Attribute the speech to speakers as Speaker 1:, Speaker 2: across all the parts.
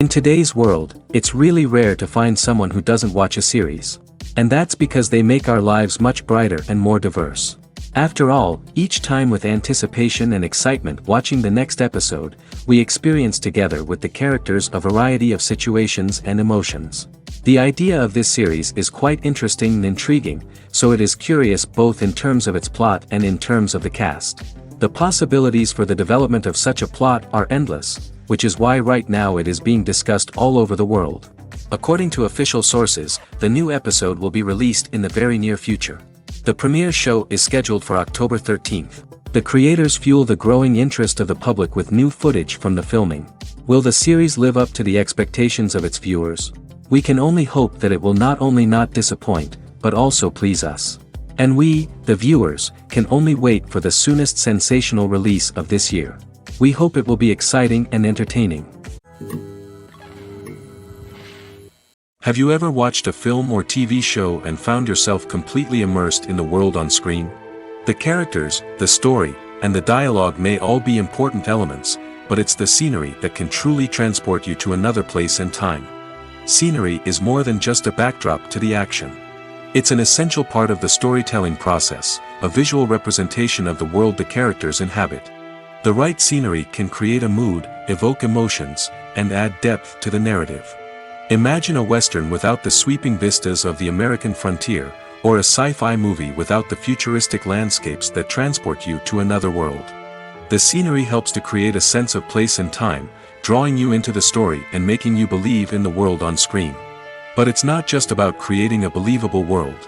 Speaker 1: In today's world, it's really rare to find someone who doesn't watch a series. And that's because they make our lives much brighter and more diverse. After all, each time with anticipation and excitement watching the next episode, we experience together with the characters a variety of situations and emotions. The idea of this series is quite interesting and intriguing, so it is curious both in terms of its plot and in terms of the cast. The possibilities for the development of such a plot are endless, which is why right now it is being discussed all over the world. According to official sources, the new episode will be released in the very near future. The premiere show is scheduled for October 13th. The creators fuel the growing interest of the public with new footage from the filming. Will the series live up to the expectations of its viewers? We can only hope that it will not only not disappoint, but also please us. And we, the viewers, can only wait for the soonest sensational release of this year. We hope it will be exciting and entertaining. Have you ever watched a film or TV show and found yourself completely immersed in the world on screen? The characters, the story, and the dialogue may all be important elements, but it's the scenery that can truly transport you to another place and time. Scenery is more than just a backdrop to the action. It's an essential part of the storytelling process, a visual representation of the world the characters inhabit. The right scenery can create a mood, evoke emotions, and add depth to the narrative. Imagine a western without the sweeping vistas of the American frontier, or a sci-fi movie without the futuristic landscapes that transport you to another world. The scenery helps to create a sense of place and time, drawing you into the story and making you believe in the world on screen. But it's not just about creating a believable world.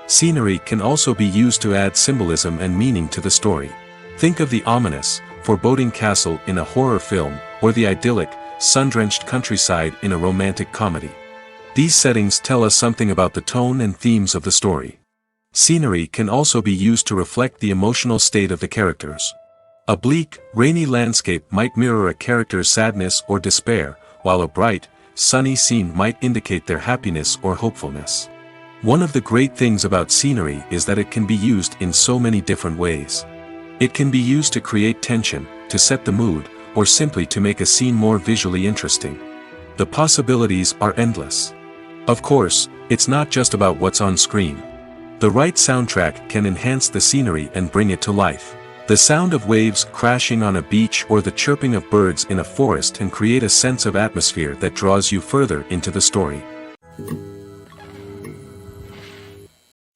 Speaker 1: Scenery can also be used to add symbolism and meaning to the story. Think of the ominous, foreboding castle in a horror film, or the idyllic, sun-drenched countryside in a romantic comedy. These settings tell us something about the tone and themes of the story. Scenery can also be used to reflect the emotional state of the characters. A bleak, rainy landscape might mirror a character's sadness or despair, while a bright, sunny scene might indicate their happiness or hopefulness. One of the great things about scenery is that it can be used in so many different ways. It can be used to create tension, to set the mood, or simply to make a scene more visually interesting. The possibilities are endless. Of course, it's not just about what's on screen. The right soundtrack can enhance the scenery and bring it to life. The sound of waves crashing on a beach or the chirping of birds in a forest can create a sense of atmosphere that draws you further into the story.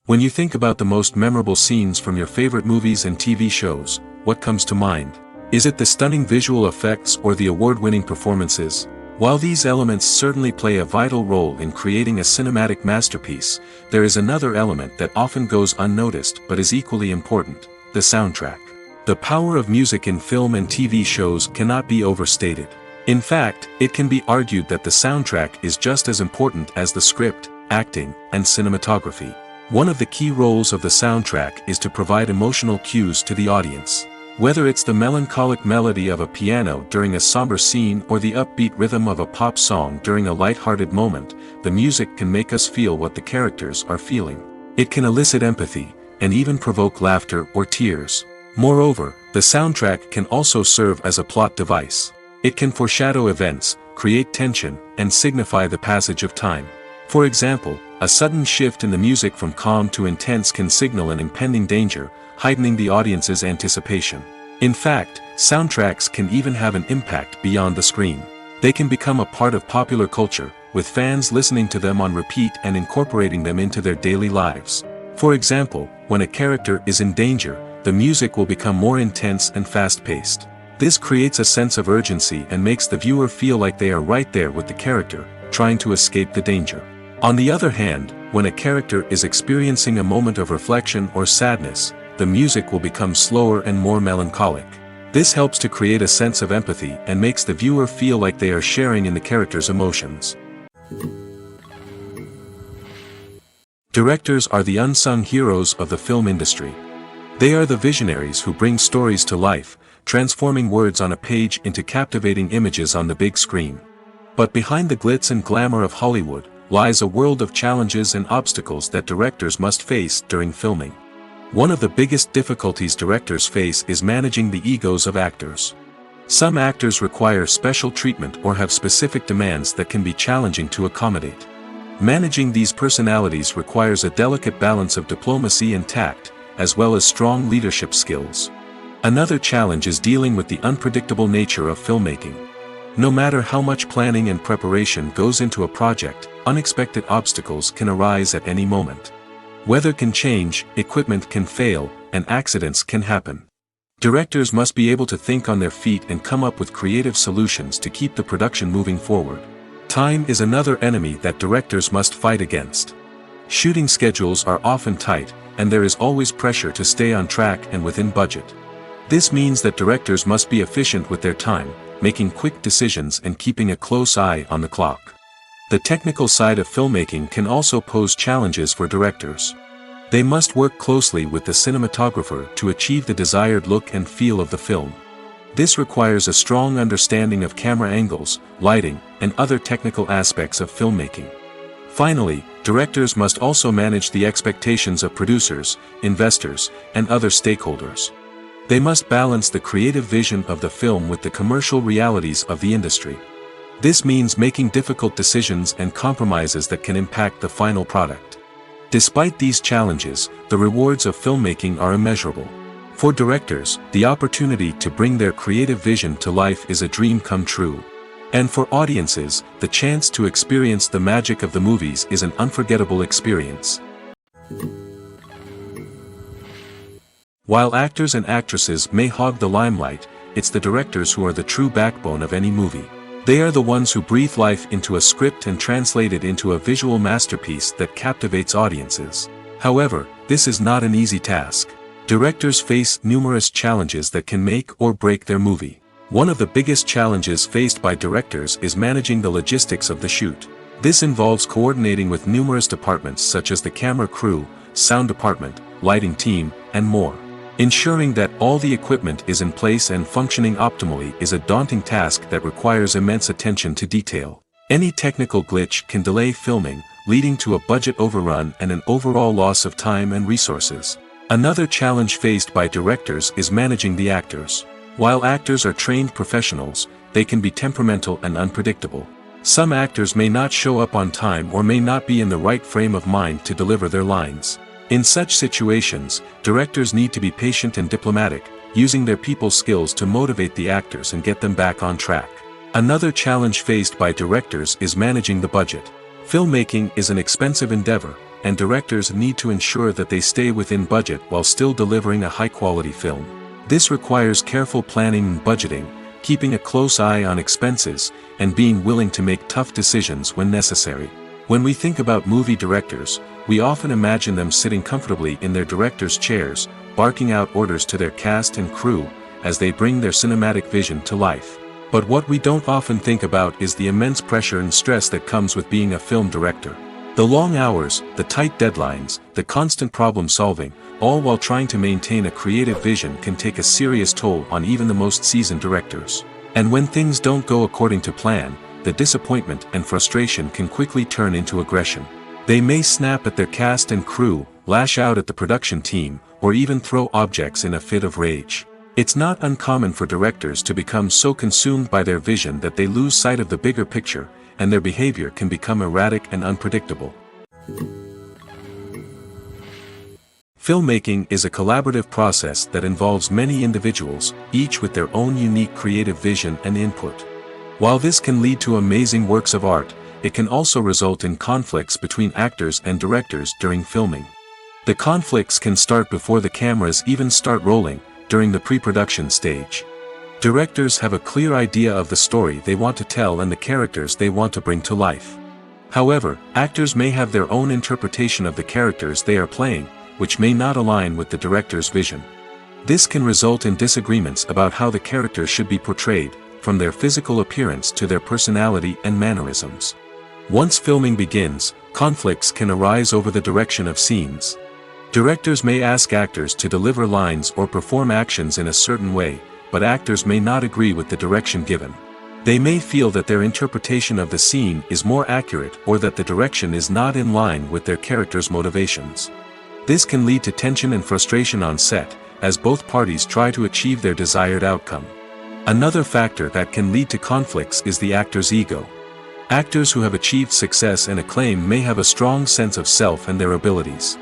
Speaker 1: When you think about the most memorable scenes from your favorite movies and TV shows, what comes to mind? Is it the stunning visual effects or the award-winning performances? While these elements certainly play a vital role in creating a cinematic masterpiece, there is another element that often goes unnoticed but is equally important: the soundtrack. The power of music in film and TV shows cannot be overstated. In fact, it can be argued that the soundtrack is just as important as the script, acting, and cinematography. One of the key roles of the soundtrack is to provide emotional cues to the audience. Whether it's the melancholic melody of a piano during a somber scene or the upbeat rhythm of a pop song during a light-hearted moment, the music can make us feel what the characters are feeling. It can elicit empathy, and even provoke laughter or tears. Moreover, the soundtrack can also serve as a plot device. It can foreshadow events, create tension, and signify the passage of time. For example, a sudden shift in the music from calm to intense can signal an impending danger, heightening the audience's anticipation. In fact, soundtracks can even have an impact beyond the screen. They can become a part of popular culture, with fans listening to them on repeat and incorporating them into their daily lives. For example, when a character is in danger, the music will become more intense and fast-paced. This creates a sense of urgency and makes the viewer feel like they are right there with the character, trying to escape the danger. On the other hand, when a character is experiencing a moment of reflection or sadness, the music will become slower and more melancholic. This helps to create a sense of empathy and makes the viewer feel like they are sharing in the character's emotions. Directors are the unsung heroes of the film industry. They are the visionaries who bring stories to life, transforming words on a page into captivating images on the big screen. But behind the glitz and glamour of Hollywood lies a world of challenges and obstacles that directors must face during filming. One of the biggest difficulties directors face is managing the egos of actors. Some actors require special treatment or have specific demands that can be challenging to accommodate. Managing these personalities requires a delicate balance of diplomacy and tact, as well as strong leadership skills. Another challenge is dealing with the unpredictable nature of filmmaking. No matter how much planning and preparation goes into a project, unexpected obstacles can arise at any moment. Weather can change, equipment can fail, and accidents can happen. Directors must be able to think on their feet and come up with creative solutions to keep the production moving forward. Time is another enemy that directors must fight against. Shooting schedules are often tight, and there is always pressure to stay on track and within budget. This means that directors must be efficient with their time, making quick decisions and keeping a close eye on the clock. The technical side of filmmaking can also pose challenges for directors. They must work closely with the cinematographer to achieve the desired look and feel of the film. This requires a strong understanding of camera angles, lighting, and other technical aspects of filmmaking. Finally, directors must also manage the expectations of producers, investors, and other stakeholders. They must balance the creative vision of the film with the commercial realities of the industry. This means making difficult decisions and compromises that can impact the final product. Despite these challenges, the rewards of filmmaking are immeasurable. For directors, the opportunity to bring their creative vision to life is a dream come true. And for audiences, the chance to experience the magic of the movies is an unforgettable experience. While actors and actresses may hog the limelight, it's the directors who are the true backbone of any movie. They are the ones who breathe life into a script and translate it into a visual masterpiece that captivates audiences. However, this is not an easy task. Directors face numerous challenges that can make or break their movie. One of the biggest challenges faced by directors is managing the logistics of the shoot. This involves coordinating with numerous departments such as the camera crew, sound department, lighting team, and more. Ensuring that all the equipment is in place and functioning optimally is a daunting task that requires immense attention to detail. Any technical glitch can delay filming, leading to a budget overrun and an overall loss of time and resources. Another challenge faced by directors is managing the actors. While actors are trained professionals, they can be temperamental and unpredictable. Some actors may not show up on time or may not be in the right frame of mind to deliver their lines. In such situations, directors need to be patient and diplomatic, using their people skills to motivate the actors and get them back on track. Another challenge faced by directors is managing the budget. Filmmaking is an expensive endeavor, and directors need to ensure that they stay within budget while still delivering a high-quality film. This requires careful planning and budgeting, keeping a close eye on expenses, and being willing to make tough decisions when necessary. When we think about movie directors, we often imagine them sitting comfortably in their director's chairs, barking out orders to their cast and crew, as they bring their cinematic vision to life. But what we don't often think about is the immense pressure and stress that comes with being a film director. The long hours, the tight deadlines, the constant problem solving, all while trying to maintain a creative vision can take a serious toll on even the most seasoned directors. And when things don't go according to plan, the disappointment and frustration can quickly turn into aggression. They may snap at their cast and crew, lash out at the production team, or even throw objects in a fit of rage. It's not uncommon for directors to become so consumed by their vision that they lose sight of the bigger picture, and their behavior can become erratic and unpredictable. Filmmaking is a collaborative process that involves many individuals, each with their own unique creative vision and input. While this can lead to amazing works of art, it can also result in conflicts between actors and directors during filming. The conflicts can start before the cameras even start rolling, during the pre-production stage. Directors have a clear idea of the story they want to tell and the characters they want to bring to life. However, actors may have their own interpretation of the characters they are playing, which may not align with the director's vision. This can result in disagreements about how the characters should be portrayed, from their physical appearance to their personality and mannerisms. Once filming begins, conflicts can arise over the direction of scenes. Directors may ask actors to deliver lines or perform actions in a certain way, but actors may not agree with the direction given. They may feel that their interpretation of the scene is more accurate or that the direction is not in line with their character's motivations. This can lead to tension and frustration on set, as both parties try to achieve their desired outcome. Another factor that can lead to conflicts is the actor's ego. Actors who have achieved success and acclaim may have a strong sense of self and their abilities.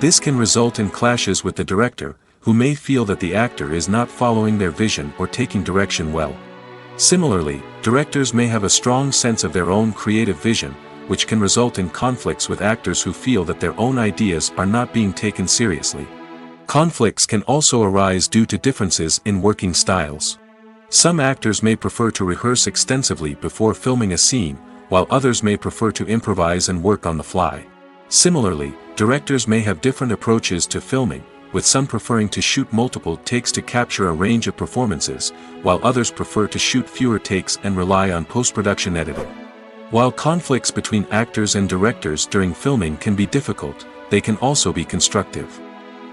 Speaker 1: This can result in clashes with the director, who may feel that the actor is not following their vision or taking direction well. Similarly, directors may have a strong sense of their own creative vision, which can result in conflicts with actors who feel that their own ideas are not being taken seriously. Conflicts can also arise due to differences in working styles. Some actors may prefer to rehearse extensively before filming a scene, while others may prefer to improvise and work on the fly. Similarly, directors may have different approaches to filming, with some preferring to shoot multiple takes to capture a range of performances, while others prefer to shoot fewer takes and rely on post-production editing. While conflicts between actors and directors during filming can be difficult, they can also be constructive.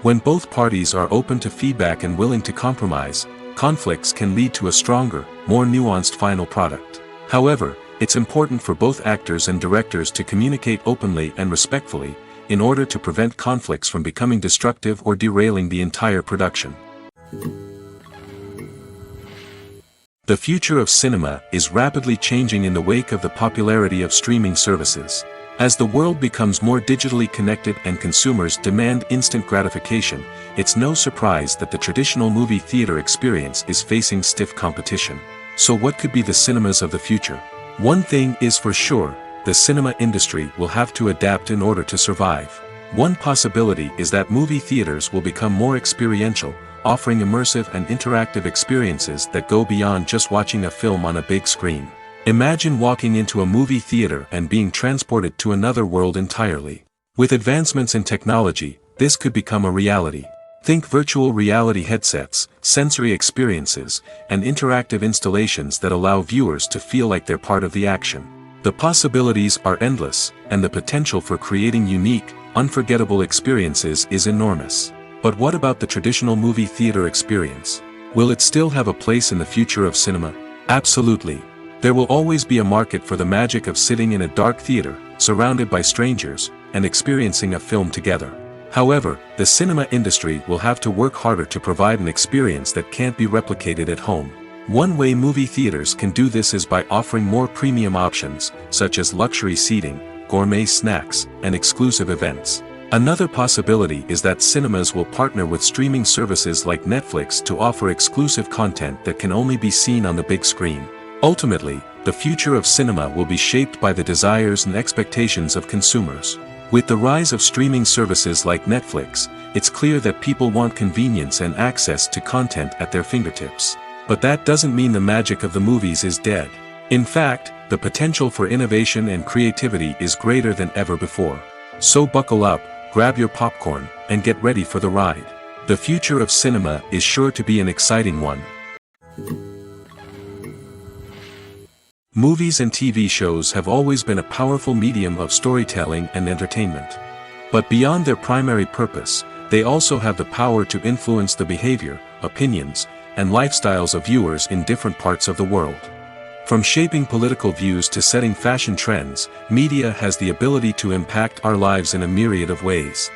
Speaker 1: When both parties are open to feedback and willing to compromise, conflicts can lead to a stronger, more nuanced final product. However, it's important for both actors and directors to communicate openly and respectfully, in order to prevent conflicts from becoming destructive or derailing the entire production. The future of cinema is rapidly changing in the wake of the popularity of streaming services. As the world becomes more digitally connected and consumers demand instant gratification, it's no surprise that the traditional movie theater experience is facing stiff competition. So what could be the cinemas of the future? One thing is for sure, the cinema industry will have to adapt in order to survive. One possibility is that movie theaters will become more experiential, offering immersive and interactive experiences that go beyond just watching a film on a big screen. Imagine walking into a movie theater and being transported to another world entirely. With advancements in technology, this could become a reality. Think virtual reality headsets, sensory experiences, and interactive installations that allow viewers to feel like they're part of the action. The possibilities are endless, and the potential for creating unique, unforgettable experiences is enormous. But what about the traditional movie theater experience? Will it still have a place in the future of cinema? Absolutely. There will always be a market for the magic of sitting in a dark theater, surrounded by strangers, and experiencing a film together. However, the cinema industry will have to work harder to provide an experience that can't be replicated at home. One way movie theaters can do this is by offering more premium options, such as luxury seating, gourmet snacks, and exclusive events. Another possibility is that cinemas will partner with streaming services like Netflix to offer exclusive content that can only be seen on the big screen. Ultimately, the future of cinema will be shaped by the desires and expectations of consumers. With the rise of streaming services like Netflix, it's clear that people want convenience and access to content at their fingertips. But that doesn't mean the magic of the movies is dead. In fact, the potential for innovation and creativity is greater than ever before. So buckle up, grab your popcorn, and get ready for the ride. The future of cinema is sure to be an exciting one. Movies and TV shows have always been a powerful medium of storytelling and entertainment. But beyond their primary purpose, they also have the power to influence the behavior, opinions, and lifestyles of viewers in different parts of the world. From shaping political views to setting fashion trends, media has the ability to impact our lives in a myriad of ways.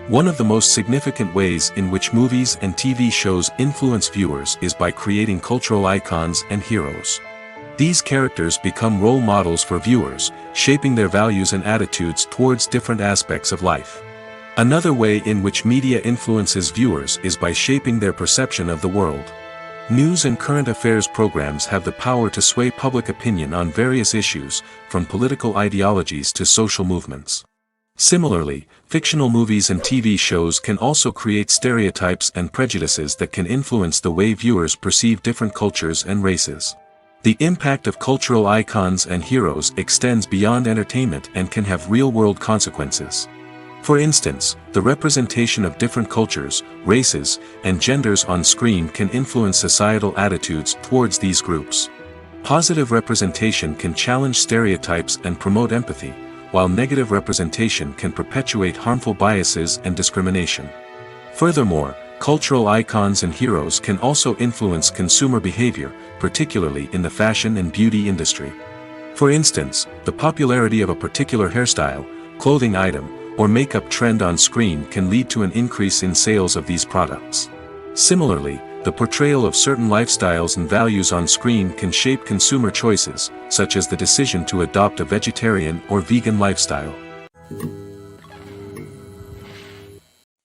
Speaker 1: One of the most significant ways in which movies and TV shows influence viewers is by creating cultural icons and heroes. These characters become role models for viewers, shaping their values and attitudes towards different aspects of life. Another way in which media influences viewers is by shaping their perception of the world. News and current affairs programs have the power to sway public opinion on various issues, from political ideologies to social movements. Similarly, fictional movies and TV shows can also create stereotypes and prejudices that can influence the way viewers perceive different cultures and races. The impact of cultural icons and heroes extends beyond entertainment and can have real-world consequences. For instance, the representation of different cultures, races, and genders on screen can influence societal attitudes towards these groups. Positive representation can challenge stereotypes and promote empathy, while negative representation can perpetuate harmful biases and discrimination. Furthermore, cultural icons and heroes can also influence consumer behavior, particularly in the fashion and beauty industry. For instance, the popularity of a particular hairstyle, clothing item, or makeup trend on screen can lead to an increase in sales of these products. Similarly, the portrayal of certain lifestyles and values on screen can shape consumer choices, such as the decision to adopt a vegetarian or vegan lifestyle.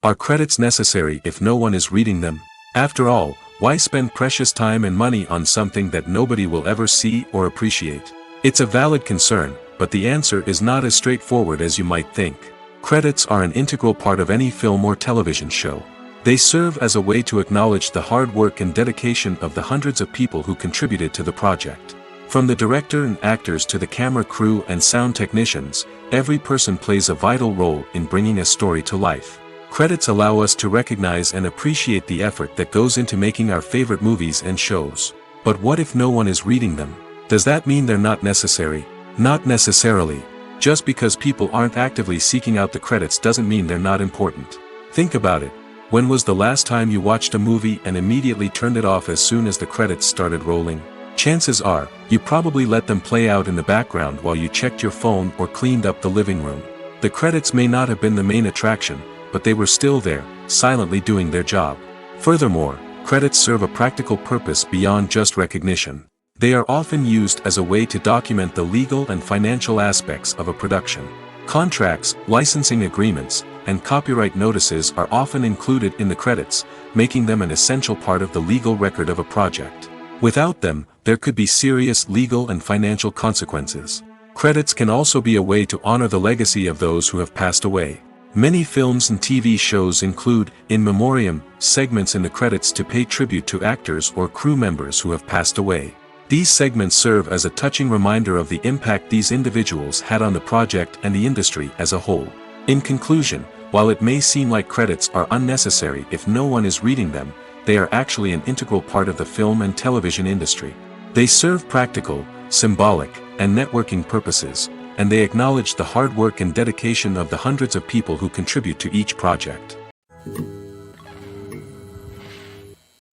Speaker 1: Are credits necessary if no one is reading them? After all, why spend precious time and money on something that nobody will ever see or appreciate? It's a valid concern, but the answer is not as straightforward as you might think. Credits are an integral part of any film or television show. They serve as a way to acknowledge the hard work and dedication of the hundreds of people who contributed to the project. From the director and actors to the camera crew and sound technicians, every person plays a vital role in bringing a story to life. Credits allow us to recognize and appreciate the effort that goes into making our favorite movies and shows. But what if no one is reading them? Does that mean they're not necessary? Not necessarily. Just because people aren't actively seeking out the credits doesn't mean they're not important. Think about it. When was the last time you watched a movie and immediately turned it off as soon as the credits started rolling? Chances are, you probably let them play out in the background while you checked your phone or cleaned up the living room. The credits may not have been the main attraction, but they were still there, silently doing their job. Furthermore, credits serve a practical purpose beyond just recognition. They are often used as a way to document the legal and financial aspects of a production. Contracts, licensing agreements, and copyright notices are often included in the credits, making them an essential part of the legal record of a project. Without them, there could be serious legal and financial consequences. Credits can also be a way to honor the legacy of those who have passed away. Many films and TV shows include, in memoriam, segments in the credits to pay tribute to actors or crew members who have passed away. These segments serve as a touching reminder of the impact these individuals had on the project and the industry as a whole. In conclusion, while it may seem like credits are unnecessary if no one is reading them, they are actually an integral part of the film and television industry. They serve practical, symbolic, and networking purposes, and they acknowledge the hard work and dedication of the hundreds of people who contribute to each project.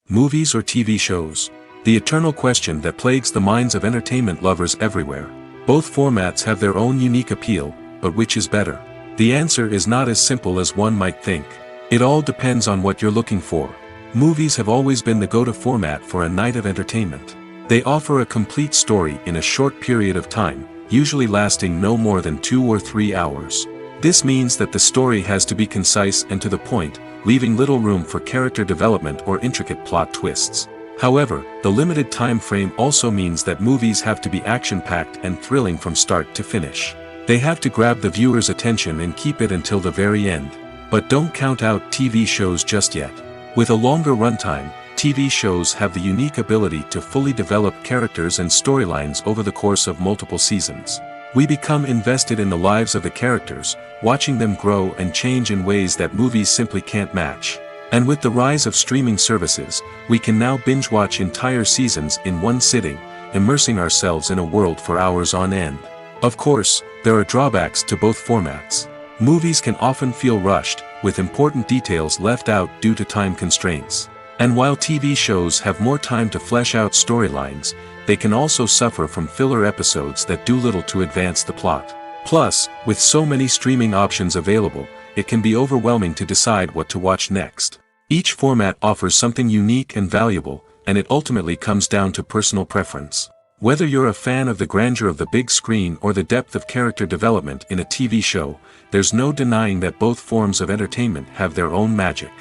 Speaker 1: Movies or TV shows? The eternal question that plagues the minds of entertainment lovers everywhere. Both formats have their own unique appeal, but which is better? The answer is not as simple as one might think. It all depends on what you're looking for. Movies have always been the go-to format for a night of entertainment. They offer a complete story in a short period of time, usually lasting no more than 2 or 3 hours. This means that the story has to be concise and to the point, leaving little room for character development or intricate plot twists. However, the limited time frame also means that movies have to be action-packed and thrilling from start to finish. They have to grab the viewer's attention and keep it until the very end. But don't count out TV shows just yet. With a longer runtime, TV shows have the unique ability to fully develop characters and storylines over the course of multiple seasons. We become invested in the lives of the characters, watching them grow and change in ways that movies simply can't match. And with the rise of streaming services, we can now binge-watch entire seasons in one sitting, immersing ourselves in a world for hours on end. Of course, there are drawbacks to both formats. Movies can often feel rushed, with important details left out due to time constraints. And while TV shows have more time to flesh out storylines, they can also suffer from filler episodes that do little to advance the plot. Plus, with so many streaming options available, it can be overwhelming to decide what to watch next. Each format offers something unique and valuable, and it ultimately comes down to personal preference. Whether you're a fan of the grandeur of the big screen or the depth of character development in a TV show, there's no denying that both forms of entertainment have their own magic.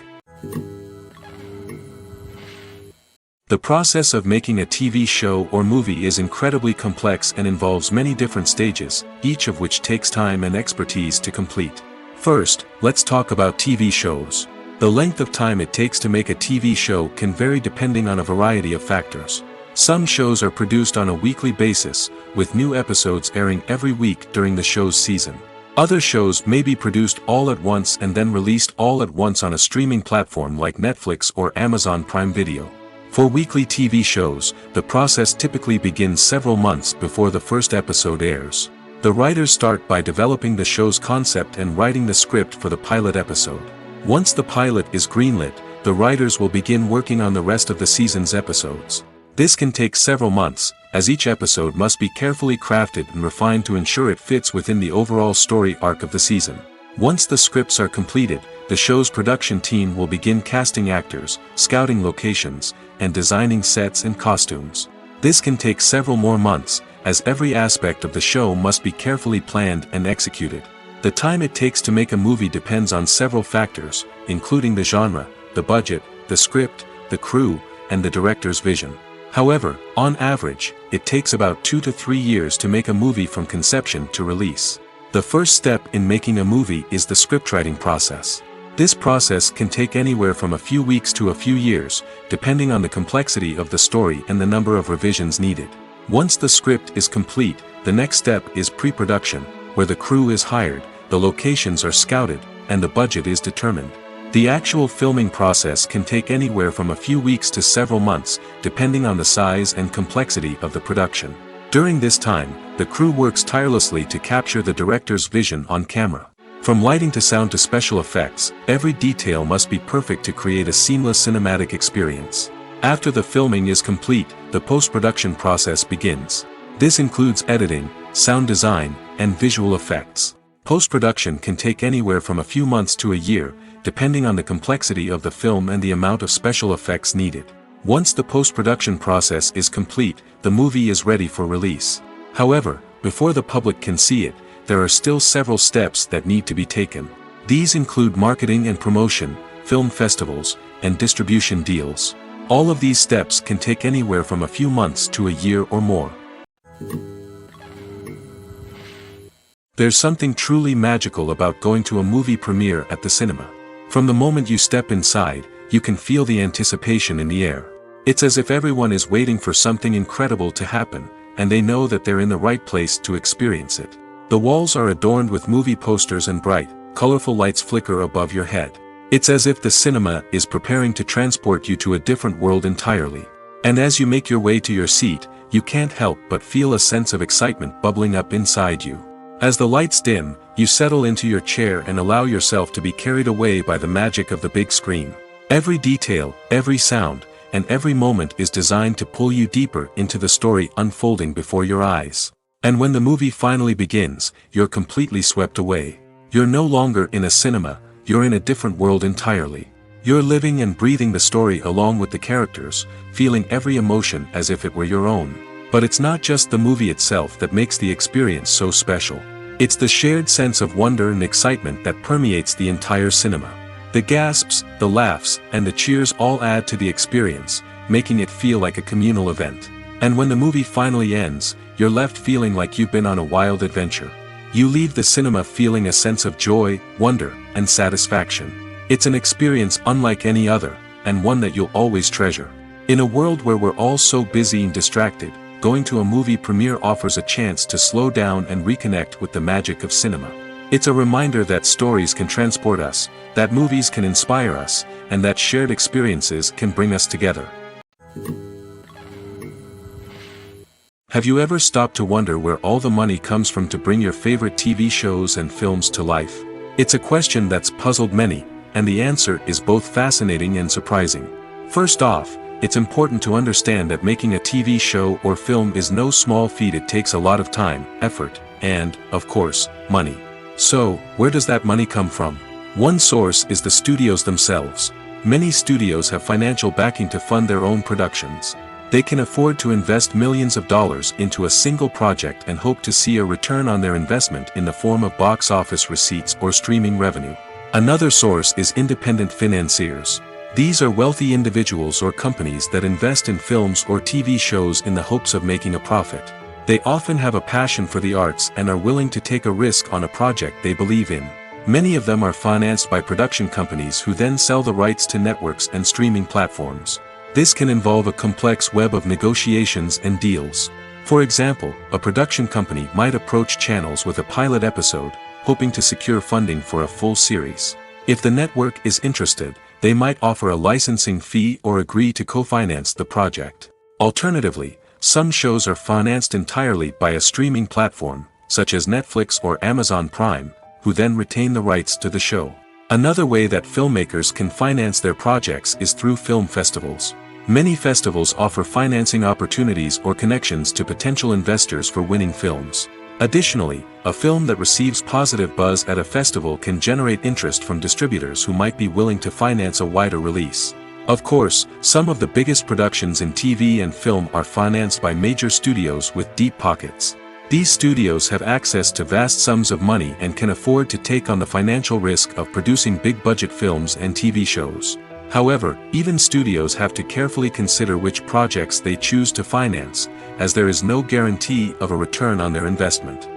Speaker 1: The process of making a TV show or movie is incredibly complex and involves many different stages, each of which takes time and expertise to complete. First, let's talk about TV shows. The length of time it takes to make a TV show can vary depending on a variety of factors. Some shows are produced on a weekly basis, with new episodes airing every week during the show's season. Other shows may be produced all at once and then released all at once on a streaming platform like Netflix or Amazon Prime Video. For weekly TV shows, the process typically begins several months before the first episode airs. The writers start by developing the show's concept and writing the script for the pilot episode. Once the pilot is greenlit, the writers will begin working on the rest of the season's episodes. This can take several months, as each episode must be carefully crafted and refined to ensure it fits within the overall story arc of the season. Once the scripts are completed, the show's production team will begin casting actors, scouting locations, and designing sets and costumes. This can take several more months, as every aspect of the show must be carefully planned and executed. The time it takes to make a movie depends on several factors, including the genre, the budget, the script, the crew, and the director's vision. However, on average, it takes about 2 to 3 years to make a movie from conception to release. The first step in making a movie is the scriptwriting process. This process can take anywhere from a few weeks to a few years, depending on the complexity of the story and the number of revisions needed. Once the script is complete, the next step is pre-production, where the crew is hired, the locations are scouted, and the budget is determined. The actual filming process can take anywhere from a few weeks to several months, depending on the size and complexity of the production. During this time, the crew works tirelessly to capture the director's vision on camera. From lighting to sound to special effects, every detail must be perfect to create a seamless cinematic experience. After the filming is complete, the post-production process begins. This includes editing, sound design, and visual effects. Post-production can take anywhere from a few months to a year, depending on the complexity of the film and the amount of special effects needed. Once the post-production process is complete, the movie is ready for release. However, before the public can see it, there are still several steps that need to be taken. These include marketing and promotion, film festivals, and distribution deals. All of these steps can take anywhere from a few months to a year or more. There's something truly magical about going to a movie premiere at the cinema. From the moment you step inside, you can feel the anticipation in the air. It's as if everyone is waiting for something incredible to happen, and they know that they're in the right place to experience it. The walls are adorned with movie posters and bright, colorful lights flicker above your head. It's as if the cinema is preparing to transport you to a different world entirely. And as you make your way to your seat, you can't help but feel a sense of excitement bubbling up inside you. As the lights dim, you settle into your chair and allow yourself to be carried away by the magic of the big screen. Every detail, every sound, and every moment is designed to pull you deeper into the story unfolding before your eyes. And when the movie finally begins, you're completely swept away. You're no longer in a cinema, you're in a different world entirely. You're living and breathing the story along with the characters, feeling every emotion as if it were your own. But it's not just the movie itself that makes the experience so special. It's the shared sense of wonder and excitement that permeates the entire cinema. The gasps, the laughs, and the cheers all add to the experience, making it feel like a communal event. And when the movie finally ends, you're left feeling like you've been on a wild adventure. You leave the cinema feeling a sense of joy, wonder, and satisfaction. It's an experience unlike any other, and one that you'll always treasure. In a world where we're all so busy and distracted, going to a movie premiere offers a chance to slow down and reconnect with the magic of cinema. It's a reminder that stories can transport us, that movies can inspire us, and that shared experiences can bring us together. Have you ever stopped to wonder where all the money comes from to bring your favorite TV shows and films to life? It's a question that's puzzled many, and the answer is both fascinating and surprising. First off, it's important to understand that making a TV show or film is no small feat. It takes a lot of time, effort, and, of course, money. So, where does that money come from? One source is the studios themselves. Many studios have financial backing to fund their own productions. They can afford to invest millions of dollars into a single project and hope to see a return on their investment in the form of box office receipts or streaming revenue. Another source is independent financiers. These are wealthy individuals or companies that invest in films or TV shows in the hopes of making a profit. They often have a passion for the arts and are willing to take a risk on a project they believe in. Many of them are financed by production companies who then sell the rights to networks and streaming platforms. This can involve a complex web of negotiations and deals. For example, a production company might approach channels with a pilot episode, hoping to secure funding for a full series. If the network is interested, they might offer a licensing fee or agree to co-finance the project. Alternatively, some shows are financed entirely by a streaming platform, such as Netflix or Amazon Prime, who then retain the rights to the show. Another way that filmmakers can finance their projects is through film festivals. Many festivals offer financing opportunities or connections to potential investors for winning films. Additionally, a film that receives positive buzz at a festival can generate interest from distributors who might be willing to finance a wider release. Of course, some of the biggest productions in TV and film are financed by major studios with deep pockets. These studios have access to vast sums of money and can afford to take on the financial risk of producing big-budget films and TV shows. However, even studios have to carefully consider which projects they choose to finance, as there is no guarantee of a return on their investment.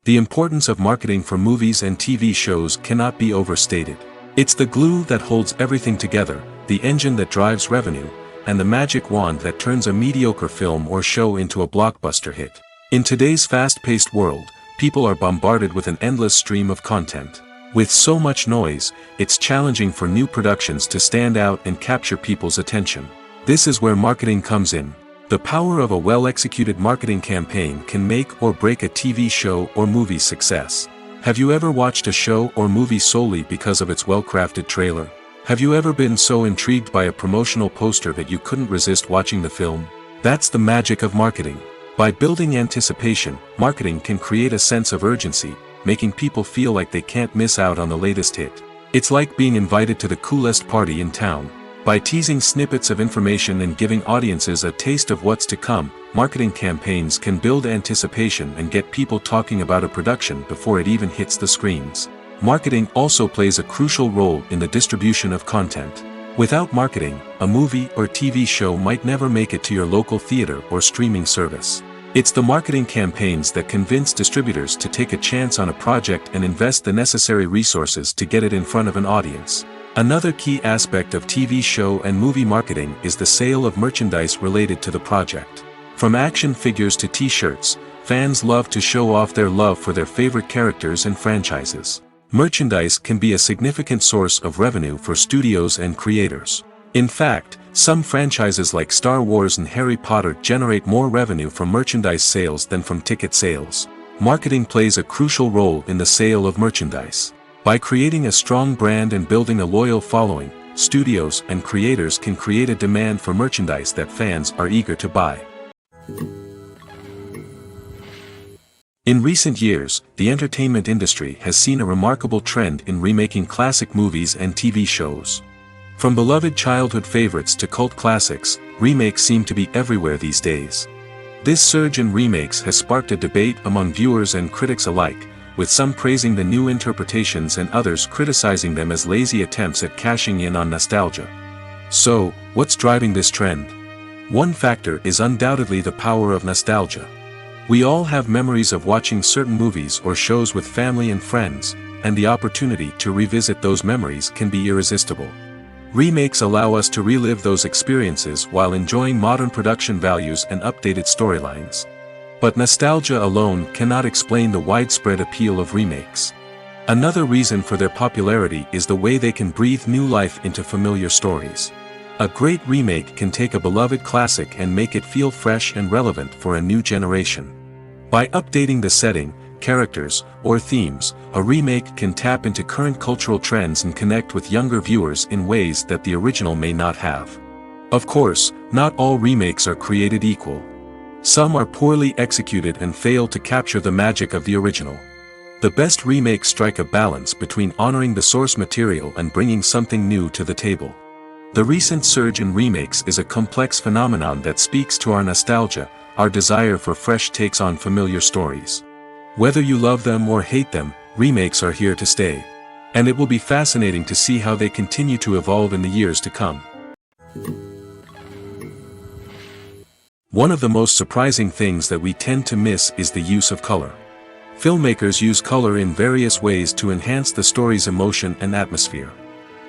Speaker 1: The importance of marketing for movies and TV shows cannot be overstated. It's the glue that holds everything together, the engine that drives revenue, and the magic wand that turns a mediocre film or show into a blockbuster hit. In today's fast-paced world, people are bombarded with an endless stream of content. With so much noise, it's challenging for new productions to stand out and capture people's attention. This is where marketing comes in. The power of a well-executed marketing campaign can make or break a TV show or movie's success. Have you ever watched a show or movie solely because of its well-crafted trailer? Have you ever been so intrigued by a promotional poster that you couldn't resist watching the film? That's the magic of marketing. By building anticipation, marketing can create a sense of urgency, making people feel like they can't miss out on the latest hit. It's like being invited to the coolest party in town. By teasing snippets of information and giving audiences a taste of what's to come, marketing campaigns can build anticipation and get people talking about a production before it even hits the screens. Marketing also plays a crucial role in the distribution of content. Without marketing, a movie or TV show might never make it to your local theater or streaming service. It's the marketing campaigns that convince distributors to take a chance on a project and invest the necessary resources to get it in front of an audience. Another key aspect of TV show and movie marketing is the sale of merchandise related to the project. From action figures to t-shirts, fans love to show off their love for their favorite characters and franchises. Merchandise can be a significant source of revenue for studios and creators. In fact, some franchises like Star Wars and Harry Potter generate more revenue from merchandise sales than from ticket sales. Marketing plays a crucial role in the sale of merchandise. By creating a strong brand and building a loyal following, studios and creators can create a demand for merchandise that fans are eager to buy. In recent years, the entertainment industry has seen a remarkable trend in remaking classic movies and TV shows. From beloved childhood favorites to cult classics, remakes seem to be everywhere these days. This surge in remakes has sparked a debate among viewers and critics alike, with some praising the new interpretations and others criticizing them as lazy attempts at cashing in on nostalgia. So, what's driving this trend? One factor is undoubtedly the power of nostalgia. We all have memories of watching certain movies or shows with family and friends, and the opportunity to revisit those memories can be irresistible. Remakes allow us to relive those experiences while enjoying modern production values and updated storylines. But nostalgia alone cannot explain the widespread appeal of remakes. Another reason for their popularity is the way they can breathe new life into familiar stories. A great remake can take a beloved classic and make it feel fresh and relevant for a new generation. By updating the setting, characters, or themes, a remake can tap into current cultural trends and connect with younger viewers in ways that the original may not have. Of course, not all remakes are created equal. Some are poorly executed and fail to capture the magic of the original. The best remakes strike a balance between honoring the source material and bringing something new to the table. The recent surge in remakes is a complex phenomenon that speaks to our nostalgia, our desire for fresh takes on familiar stories. Whether you love them or hate them, remakes are here to stay. And it will be fascinating to see how they continue to evolve in the years to come. One of the most surprising things that we tend to miss is the use of color. Filmmakers use color in various ways to enhance the story's emotion and atmosphere.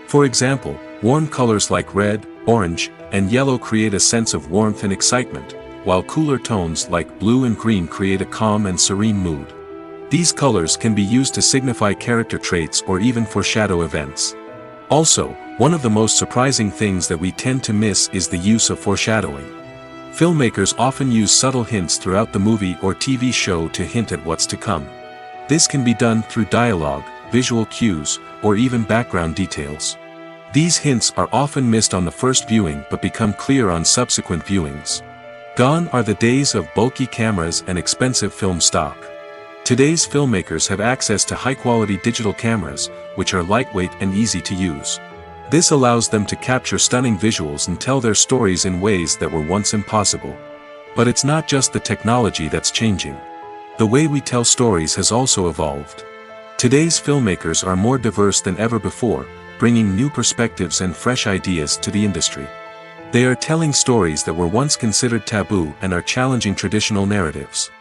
Speaker 1: For example, warm colors like red, orange, and yellow create a sense of warmth and excitement, while cooler tones like blue and green create a calm and serene mood. These colors can be used to signify character traits or even foreshadow events. Also, one of the most surprising things that we tend to miss is the use of foreshadowing. Filmmakers often use subtle hints throughout the movie or TV show to hint at what's to come. This can be done through dialogue, visual cues, or even background details. These hints are often missed on the first viewing but become clear on subsequent viewings. Gone are the days of bulky cameras and expensive film stock. Today's filmmakers have access to high-quality digital cameras, which are lightweight and easy to use. This allows them to capture stunning visuals and tell their stories in ways that were once impossible. But it's not just the technology that's changing. The way we tell stories has also evolved. Today's filmmakers are more diverse than ever before, bringing new perspectives and fresh ideas to the industry. They are telling stories that were once considered taboo and are challenging traditional narratives.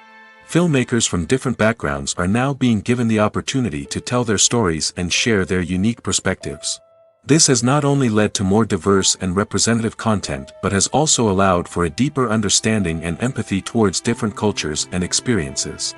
Speaker 1: Filmmakers from different backgrounds are now being given the opportunity to tell their stories and share their unique perspectives. This has not only led to more diverse and representative content but has also allowed for a deeper understanding and empathy towards different cultures and experiences.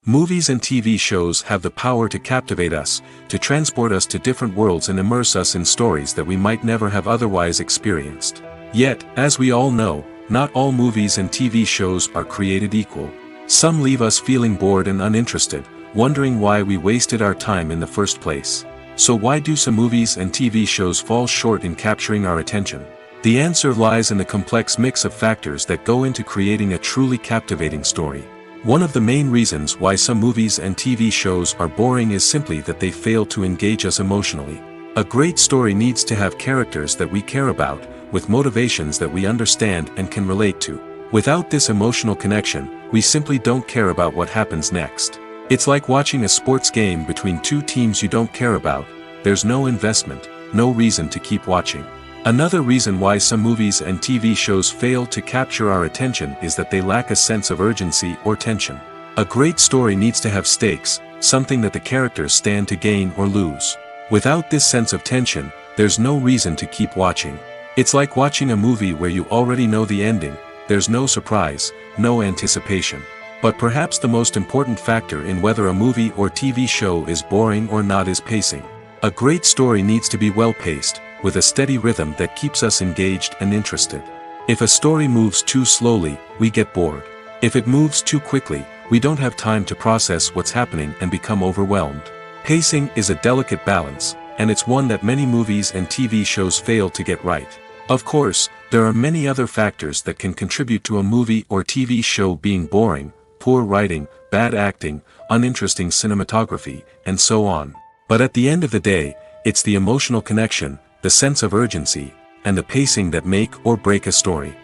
Speaker 1: Movies and TV shows have the power to captivate us, to transport us to different worlds and immerse us in stories that we might never have otherwise experienced. Yet, as we all know, not all movies and TV shows are created equal. Some leave us feeling bored and uninterested, wondering why we wasted our time in the first place. So why do some movies and TV shows fall short in capturing our attention? The answer lies in the complex mix of factors that go into creating a truly captivating story. One of the main reasons why some movies and TV shows are boring is simply that they fail to engage us emotionally. A great story needs to have characters that we care about, with motivations that we understand and can relate to. Without this emotional connection, we simply don't care about what happens next. It's like watching a sports game between two teams you don't care about. There's no investment, no reason to keep watching. Another reason why some movies and TV shows fail to capture our attention is that they lack a sense of urgency or tension. A great story needs to have stakes, something that the characters stand to gain or lose. Without this sense of tension, there's no reason to keep watching. It's like watching a movie where you already know the ending. There's no surprise, no anticipation. But perhaps the most important factor in whether a movie or TV show is boring or not is pacing. A great story needs to be well-paced, with a steady rhythm that keeps us engaged and interested. If a story moves too slowly, we get bored. If it moves too quickly, we don't have time to process what's happening and become overwhelmed. Pacing is a delicate balance, and it's one that many movies and TV shows fail to get right. Of course, there are many other factors that can contribute to a movie or TV show being boring: poor writing, bad acting, uninteresting cinematography, and so on. But at the end of the day, it's the emotional connection, the sense of urgency, and the pacing that make or break a story.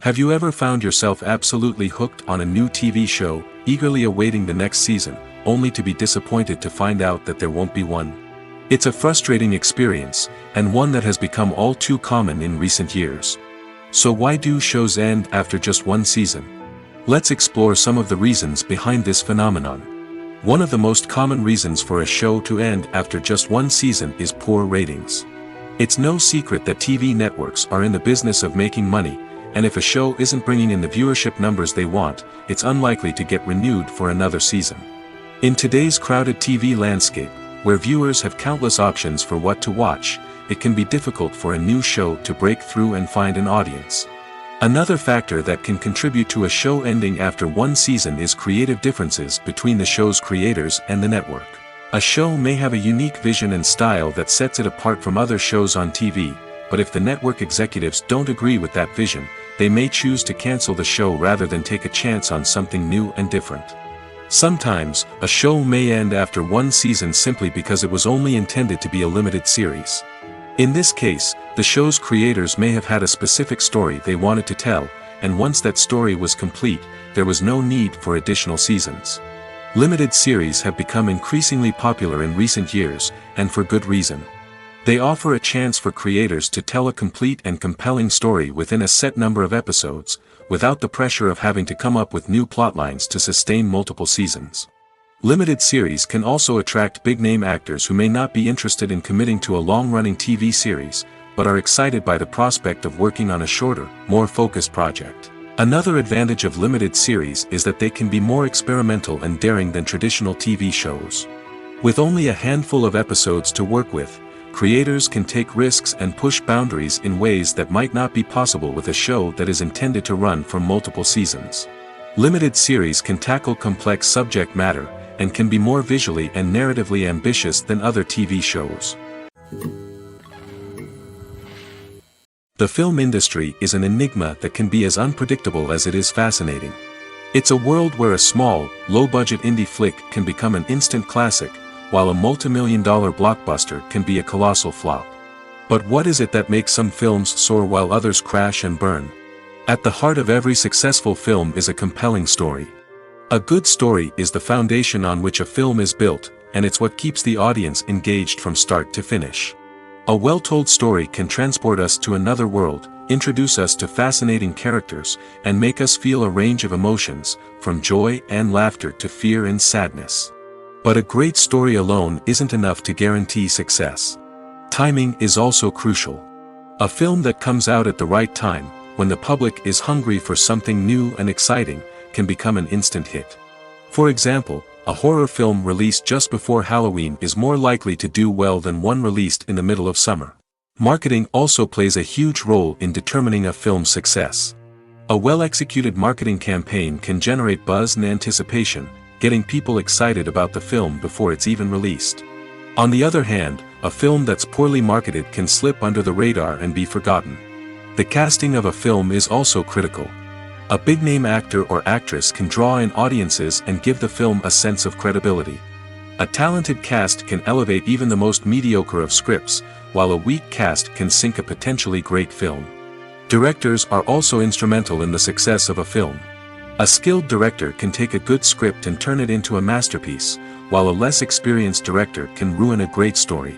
Speaker 1: Have you ever found yourself absolutely hooked on a new TV show, eagerly awaiting the next season, only to be disappointed to find out that there won't be one? It's a frustrating experience, and one that has become all too common in recent years. So why do shows end after just one season? Let's explore some of the reasons behind this phenomenon. One of the most common reasons for a show to end after just one season is poor ratings. It's no secret that TV networks are in the business of making money, and if a show isn't bringing in the viewership numbers they want, it's unlikely to get renewed for another season. In today's crowded TV landscape, where viewers have countless options for what to watch, it can be difficult for a new show to break through and find an audience. Another factor that can contribute to a show ending after one season is creative differences between the show's creators and the network. A show may have a unique vision and style that sets it apart from other shows on TV, but if the network executives don't agree with that vision, they may choose to cancel the show rather than take a chance on something new and different. Sometimes, a show may end after one season simply because it was only intended to be a limited series. In this case, the show's creators may have had a specific story they wanted to tell, and once that story was complete, there was no need for additional seasons. Limited series have become increasingly popular in recent years, and for good reason. They offer a chance for creators to tell a complete and compelling story within a set number of episodes, without the pressure of having to come up with new plotlines to sustain multiple seasons. Limited series can also attract big-name actors who may not be interested in committing to a long-running TV series, but are excited by the prospect of working on a shorter, more focused project. Another advantage of limited series is that they can be more experimental and daring than traditional TV shows. With only a handful of episodes to work with, creators can take risks and push boundaries in ways that might not be possible with a show that is intended to run for multiple seasons. Limited series can tackle complex subject matter, and can be more visually and narratively ambitious than other TV shows. The film industry is an enigma that can be as unpredictable as it is fascinating. It's a world where a small, low-budget indie flick can become an instant classic, while a multi-million-dollar blockbuster can be a colossal flop. But what is it that makes some films soar while others crash and burn? At the heart of every successful film is a compelling story. A good story is the foundation on which a film is built, and it's what keeps the audience engaged from start to finish. A well-told story can transport us to another world, introduce us to fascinating characters, and make us feel a range of emotions, from joy and laughter to fear and sadness. But a great story alone isn't enough to guarantee success. Timing is also crucial. A film that comes out at the right time, when the public is hungry for something new and exciting, can become an instant hit. For example, a horror film released just before Halloween is more likely to do well than one released in the middle of summer. Marketing also plays a huge role in determining a film's success. A well-executed marketing campaign can generate buzz and anticipation, getting people excited about the film before it's even released. On the other hand, a film that's poorly marketed can slip under the radar and be forgotten. The casting of a film is also critical. A big-name actor or actress can draw in audiences and give the film a sense of credibility. A talented cast can elevate even the most mediocre of scripts, while a weak cast can sink a potentially great film. Directors are also instrumental in the success of a film. A skilled director can take a good script and turn it into a masterpiece, while a less experienced director can ruin a great story.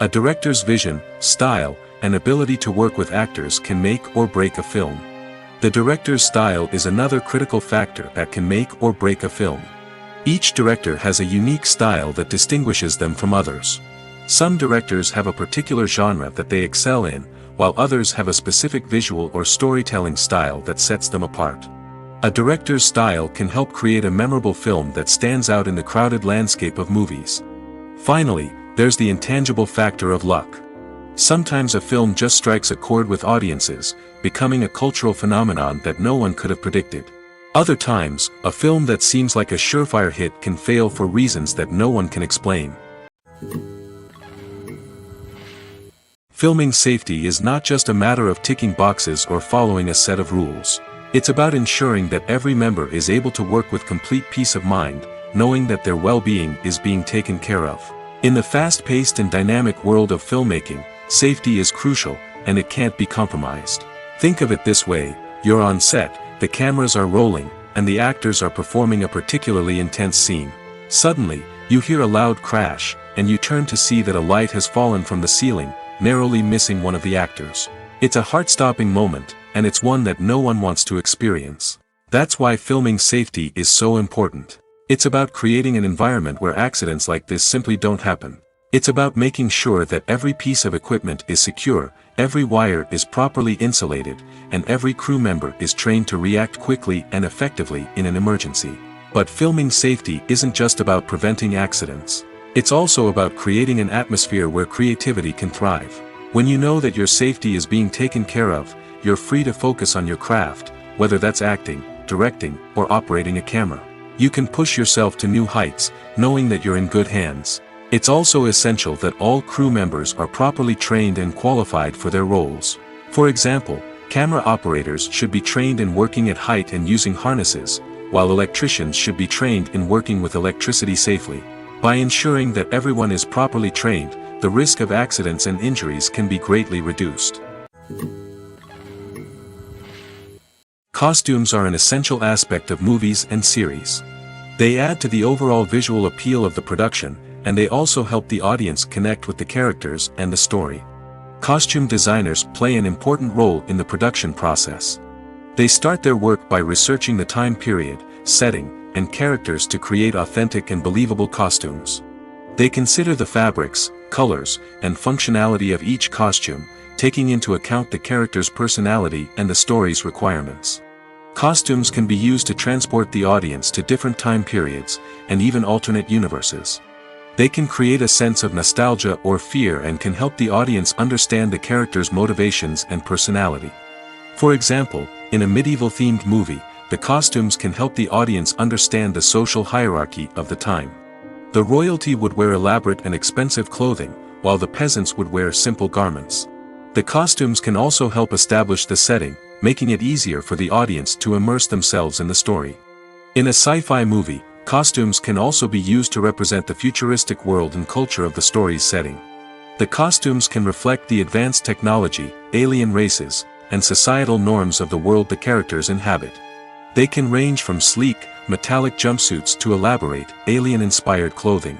Speaker 1: A director's vision, style, and ability to work with actors can make or break a film. The director's style is another critical factor that can make or break a film. Each director has a unique style that distinguishes them from others. Some directors have a particular genre that they excel in, while others have a specific visual or storytelling style that sets them apart. A director's style can help create a memorable film that stands out in the crowded landscape of movies. Finally, there's the intangible factor of luck. Sometimes a film just strikes a chord with audiences, becoming a cultural phenomenon that no one could have predicted. Other times, a film that seems like a surefire hit can fail for reasons that no one can explain. Filming safety is not just a matter of ticking boxes or following a set of rules. It's about ensuring that every member is able to work with complete peace of mind, knowing that their well-being is being taken care of. In the fast-paced and dynamic world of filmmaking, safety is crucial, and it can't be compromised. Think of it this way: you're on set, the cameras are rolling, and the actors are performing a particularly intense scene. Suddenly, you hear a loud crash, and you turn to see that a light has fallen from the ceiling, narrowly missing one of the actors. It's a heart-stopping moment, and it's one that no one wants to experience. That's why filming safety is so important. It's about creating an environment where accidents like this simply don't happen. It's about making sure that every piece of equipment is secure, every wire is properly insulated, and every crew member is trained to react quickly and effectively in an emergency. But filming safety isn't just about preventing accidents. It's also about creating an atmosphere where creativity can thrive. When you know that your safety is being taken care of, you're free to focus on your craft, whether that's acting, directing, or operating a camera. You can push yourself to new heights, knowing that you're in good hands. It's also essential that all crew members are properly trained and qualified for their roles. For example, camera operators should be trained in working at height and using harnesses, while electricians should be trained in working with electricity safely. By ensuring that everyone is properly trained, the risk of accidents and injuries can be greatly reduced. Costumes are an essential aspect of movies and series. They add to the overall visual appeal of the production, and they also help the audience connect with the characters and the story. Costume designers play an important role in the production process. They start their work by researching the time period, setting, and characters to create authentic and believable costumes. They consider the fabrics, colors, and functionality of each costume, taking into account the character's personality and the story's requirements. Costumes can be used to transport the audience to different time periods, and even alternate universes. They can create a sense of nostalgia or fear and can help the audience understand the character's motivations and personality. For example, in a medieval-themed movie, the costumes can help the audience understand the social hierarchy of the time. The royalty would wear elaborate and expensive clothing, while the peasants would wear simple garments. The costumes can also help establish the setting, making it easier for the audience to immerse themselves in the story. In a sci-fi movie, costumes can also be used to represent the futuristic world and culture of the story's setting. The costumes can reflect the advanced technology, alien races, and societal norms of the world the characters inhabit. They can range from sleek, metallic jumpsuits to elaborate, alien-inspired clothing.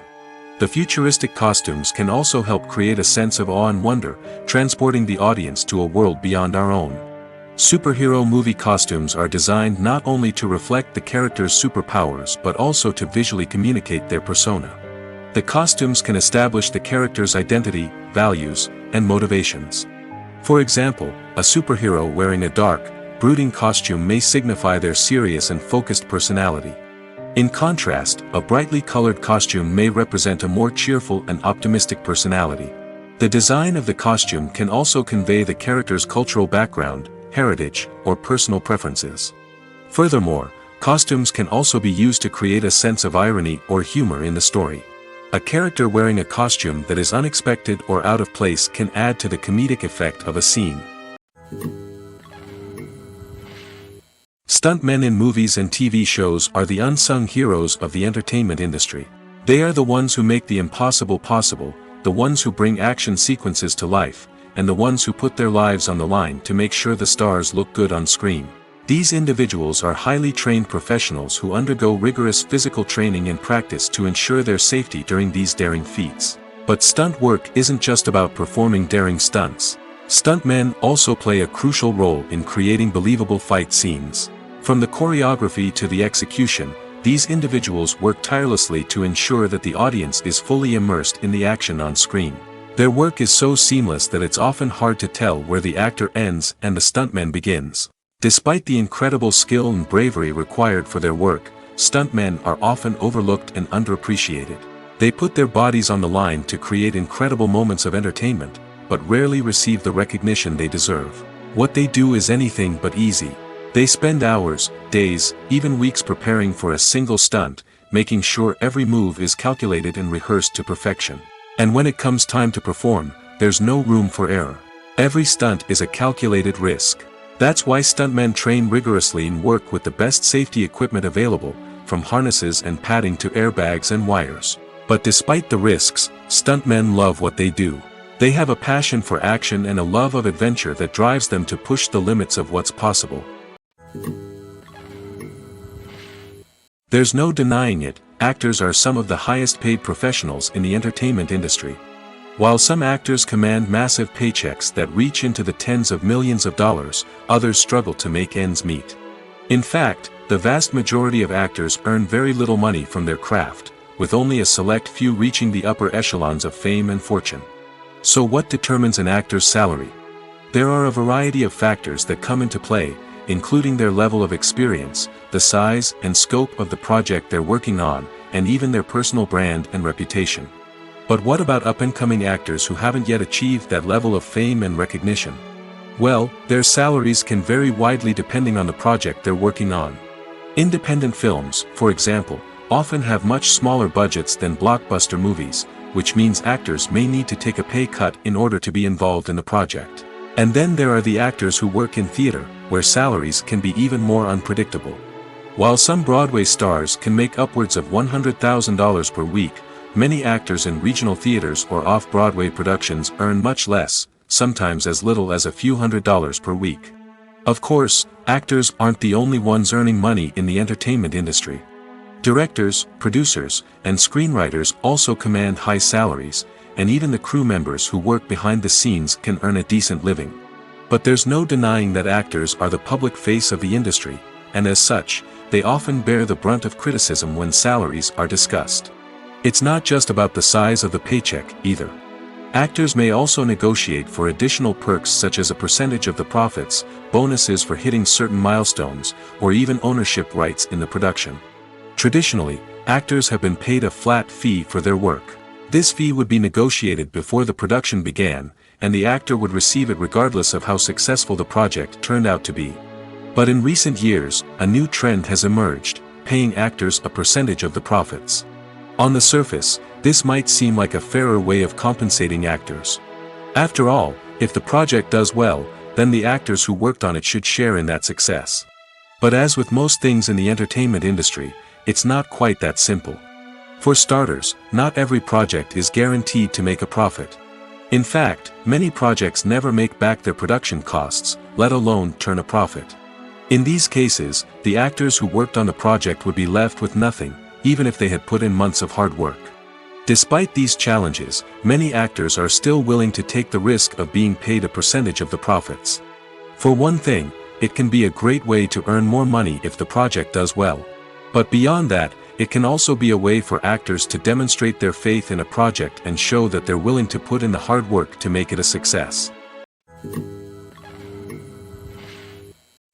Speaker 1: The futuristic costumes can also help create a sense of awe and wonder, transporting the audience to a world beyond our own. Superhero movie costumes are designed not only to reflect the character's superpowers but also to visually communicate their persona. The costumes can establish the character's identity, values, and motivations. For example, a superhero wearing a dark, brooding costume may signify their serious and focused personality. In contrast, a brightly colored costume may represent a more cheerful and optimistic personality. The design of the costume can also convey the character's cultural background, heritage, or personal preferences. Furthermore, costumes can also be used to create a sense of irony or humor in the story. A character wearing a costume that is unexpected or out of place can add to the comedic effect of a scene. Stuntmen in movies and TV shows are the unsung heroes of the entertainment industry. They are the ones who make the impossible possible, the ones who bring action sequences to life, and the ones who put their lives on the line to make sure the stars look good on screen. These individuals are highly trained professionals who undergo rigorous physical training and practice to ensure their safety during these daring feats. But stunt work isn't just about performing daring stunts. Stuntmen also play a crucial role in creating believable fight scenes. From the choreography to the execution, these individuals work tirelessly to ensure that the audience is fully immersed in the action on screen. Their work is so seamless that it's often hard to tell where the actor ends and the stuntman begins. Despite the incredible skill and bravery required for their work, stuntmen are often overlooked and underappreciated. They put their bodies on the line to create incredible moments of entertainment, but rarely receive the recognition they deserve. What they do is anything but easy. They spend hours, days, even weeks preparing for a single stunt, making sure every move is calculated and rehearsed to perfection. And when it comes time to perform, there's no room for error. Every stunt is a calculated risk. That's why stuntmen train rigorously and work with the best safety equipment available, from harnesses and padding to airbags and wires. But despite the risks, stuntmen love what they do. They have a passion for action and a love of adventure that drives them to push the limits of what's possible. There's no denying it, actors are some of the highest paid professionals in the entertainment industry. While some actors command massive paychecks that reach into the tens of millions of dollars, others struggle to make ends meet. In fact, the vast majority of actors earn very little money from their craft, with only a select few reaching the upper echelons of fame and fortune. So what determines an actor's salary? There are a variety of factors that come into play, including their level of experience, the size and scope of the project they're working on, and even their personal brand and reputation. But what about up-and-coming actors who haven't yet achieved that level of fame and recognition? Well, their salaries can vary widely depending on the project they're working on. Independent films, for example, often have much smaller budgets than blockbuster movies, which means actors may need to take a pay cut in order to be involved in the project. And then there are the actors who work in theater, where salaries can be even more unpredictable. While some Broadway stars can make upwards of $100,000 per week, many actors in regional theaters or off-Broadway productions earn much less, sometimes as little as a few $100s per week. Of course, actors aren't the only ones earning money in the entertainment industry. Directors, producers, and screenwriters also command high salaries, and even the crew members who work behind the scenes can earn a decent living. But there's no denying that actors are the public face of the industry, and as such, they often bear the brunt of criticism when salaries are discussed. It's not just about the size of the paycheck, either. Actors may also negotiate for additional perks such as a percentage of the profits, bonuses for hitting certain milestones, or even ownership rights in the production. Traditionally, actors have been paid a flat fee for their work. This fee would be negotiated before the production began, and the actor would receive it regardless of how successful the project turned out to be. But in recent years, a new trend has emerged, paying actors a percentage of the profits. On the surface, this might seem like a fairer way of compensating actors. After all, If the project does well, then the actors who worked on it should share in that success. But as with most things in the entertainment industry, it's not quite that simple. For starters, not every project is guaranteed to make a profit. In fact, many projects never make back their production costs, let alone turn a profit. In these cases, the actors who worked on the project would be left with nothing, even if they had put in months of hard work. Despite these challenges, many actors are still willing to take the risk of being paid a percentage of the profits. For one thing, it can be a great way to earn more money if the project does well. But beyond that, it can also be a way for actors to demonstrate their faith in a project and show that they're willing to put in the hard work to make it a success.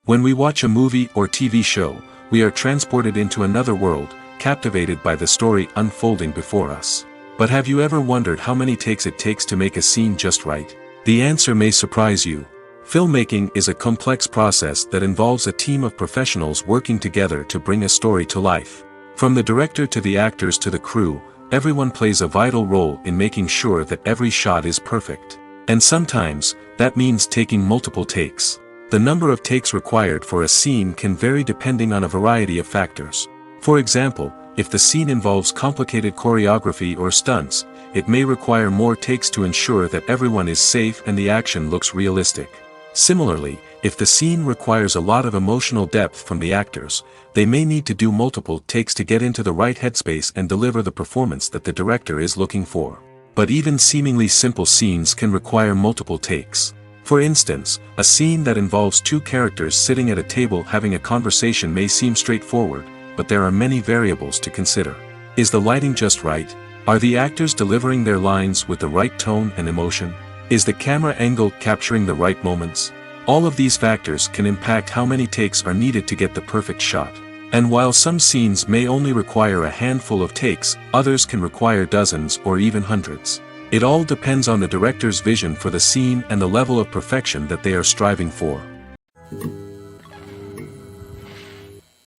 Speaker 1: When we watch a movie or TV show, we are transported into another world, captivated by the story unfolding before us. But have you ever wondered how many takes it takes to make a scene just right? The answer may surprise you. Filmmaking is a complex process that involves a team of professionals working together to bring a story to life. From the director to the actors to the crew, everyone plays a vital role in making sure that every shot is perfect. And sometimes, that means taking multiple takes. The number of takes required for a scene can vary depending on a variety of factors. For example, if the scene involves complicated choreography or stunts, it may require more takes to ensure that everyone is safe and the action looks realistic. Similarly, if the scene requires a lot of emotional depth from the actors, they may need to do multiple takes to get into the right headspace and deliver the performance that the director is looking for. But even seemingly simple scenes can require multiple takes. For instance, a scene that involves two characters sitting at a table having a conversation may seem straightforward, but there are many variables to consider. Is the lighting just right? Are the actors delivering their lines with the right tone and emotion? Is the camera angle capturing the right moments? All of these factors can impact how many takes are needed to get the perfect shot. And while some scenes may only require a handful of takes, others can require dozens or even hundreds. It all depends on the director's vision for the scene and the level of perfection that they are striving for.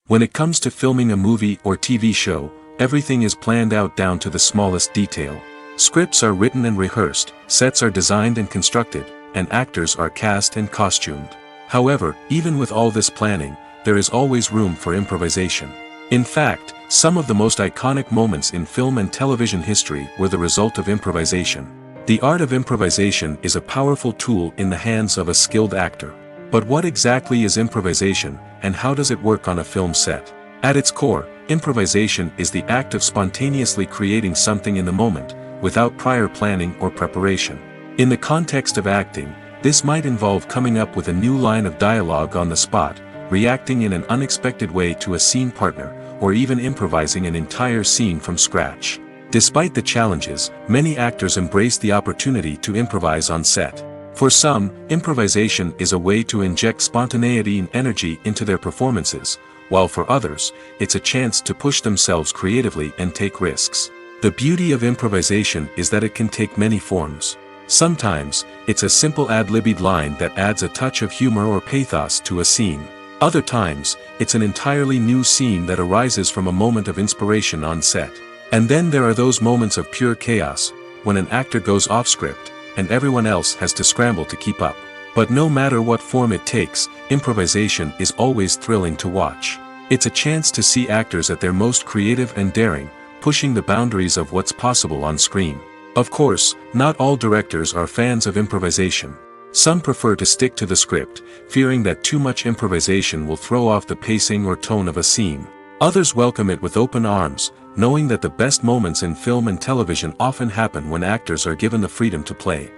Speaker 1: When it comes to filming a movie or TV show, everything is planned out down to the smallest detail. Scripts are written and rehearsed, sets are designed and constructed, and actors are cast and costumed. However, even with all this planning, there is always room for improvisation. In fact, some of the most iconic moments in film and television history were the result of improvisation. The art of improvisation is a powerful tool in the hands of a skilled actor. But what exactly is improvisation, and how does it work on a film set? At its core, improvisation is the act of spontaneously creating something in the moment, without prior planning or preparation. In the context of acting, this might involve coming up with a new line of dialogue on the spot, reacting in an unexpected way to a scene partner, or even improvising an entire scene from scratch. Despite the challenges, many actors embrace the opportunity to improvise on set. For some, improvisation is a way to inject spontaneity and energy into their performances, while for others, it's a chance to push themselves creatively and take risks. The beauty of improvisation is that it can take many forms. Sometimes, it's a simple ad-libbed line that adds a touch of humor or pathos to a scene. Other times, it's an entirely new scene that arises from a moment of inspiration on set. And then there are those moments of pure chaos, when an actor goes off script, and everyone else has to scramble to keep up. But no matter what form it takes, improvisation is always thrilling to watch. It's a chance to see actors at their most creative and daring, pushing the boundaries of what's possible on screen. Of course, not all directors are fans of improvisation. Some prefer to stick to the script, fearing that too much improvisation will throw off the pacing or tone of a scene. Others welcome it with open arms, knowing that the best moments in film and television often happen when actors are given the freedom to play.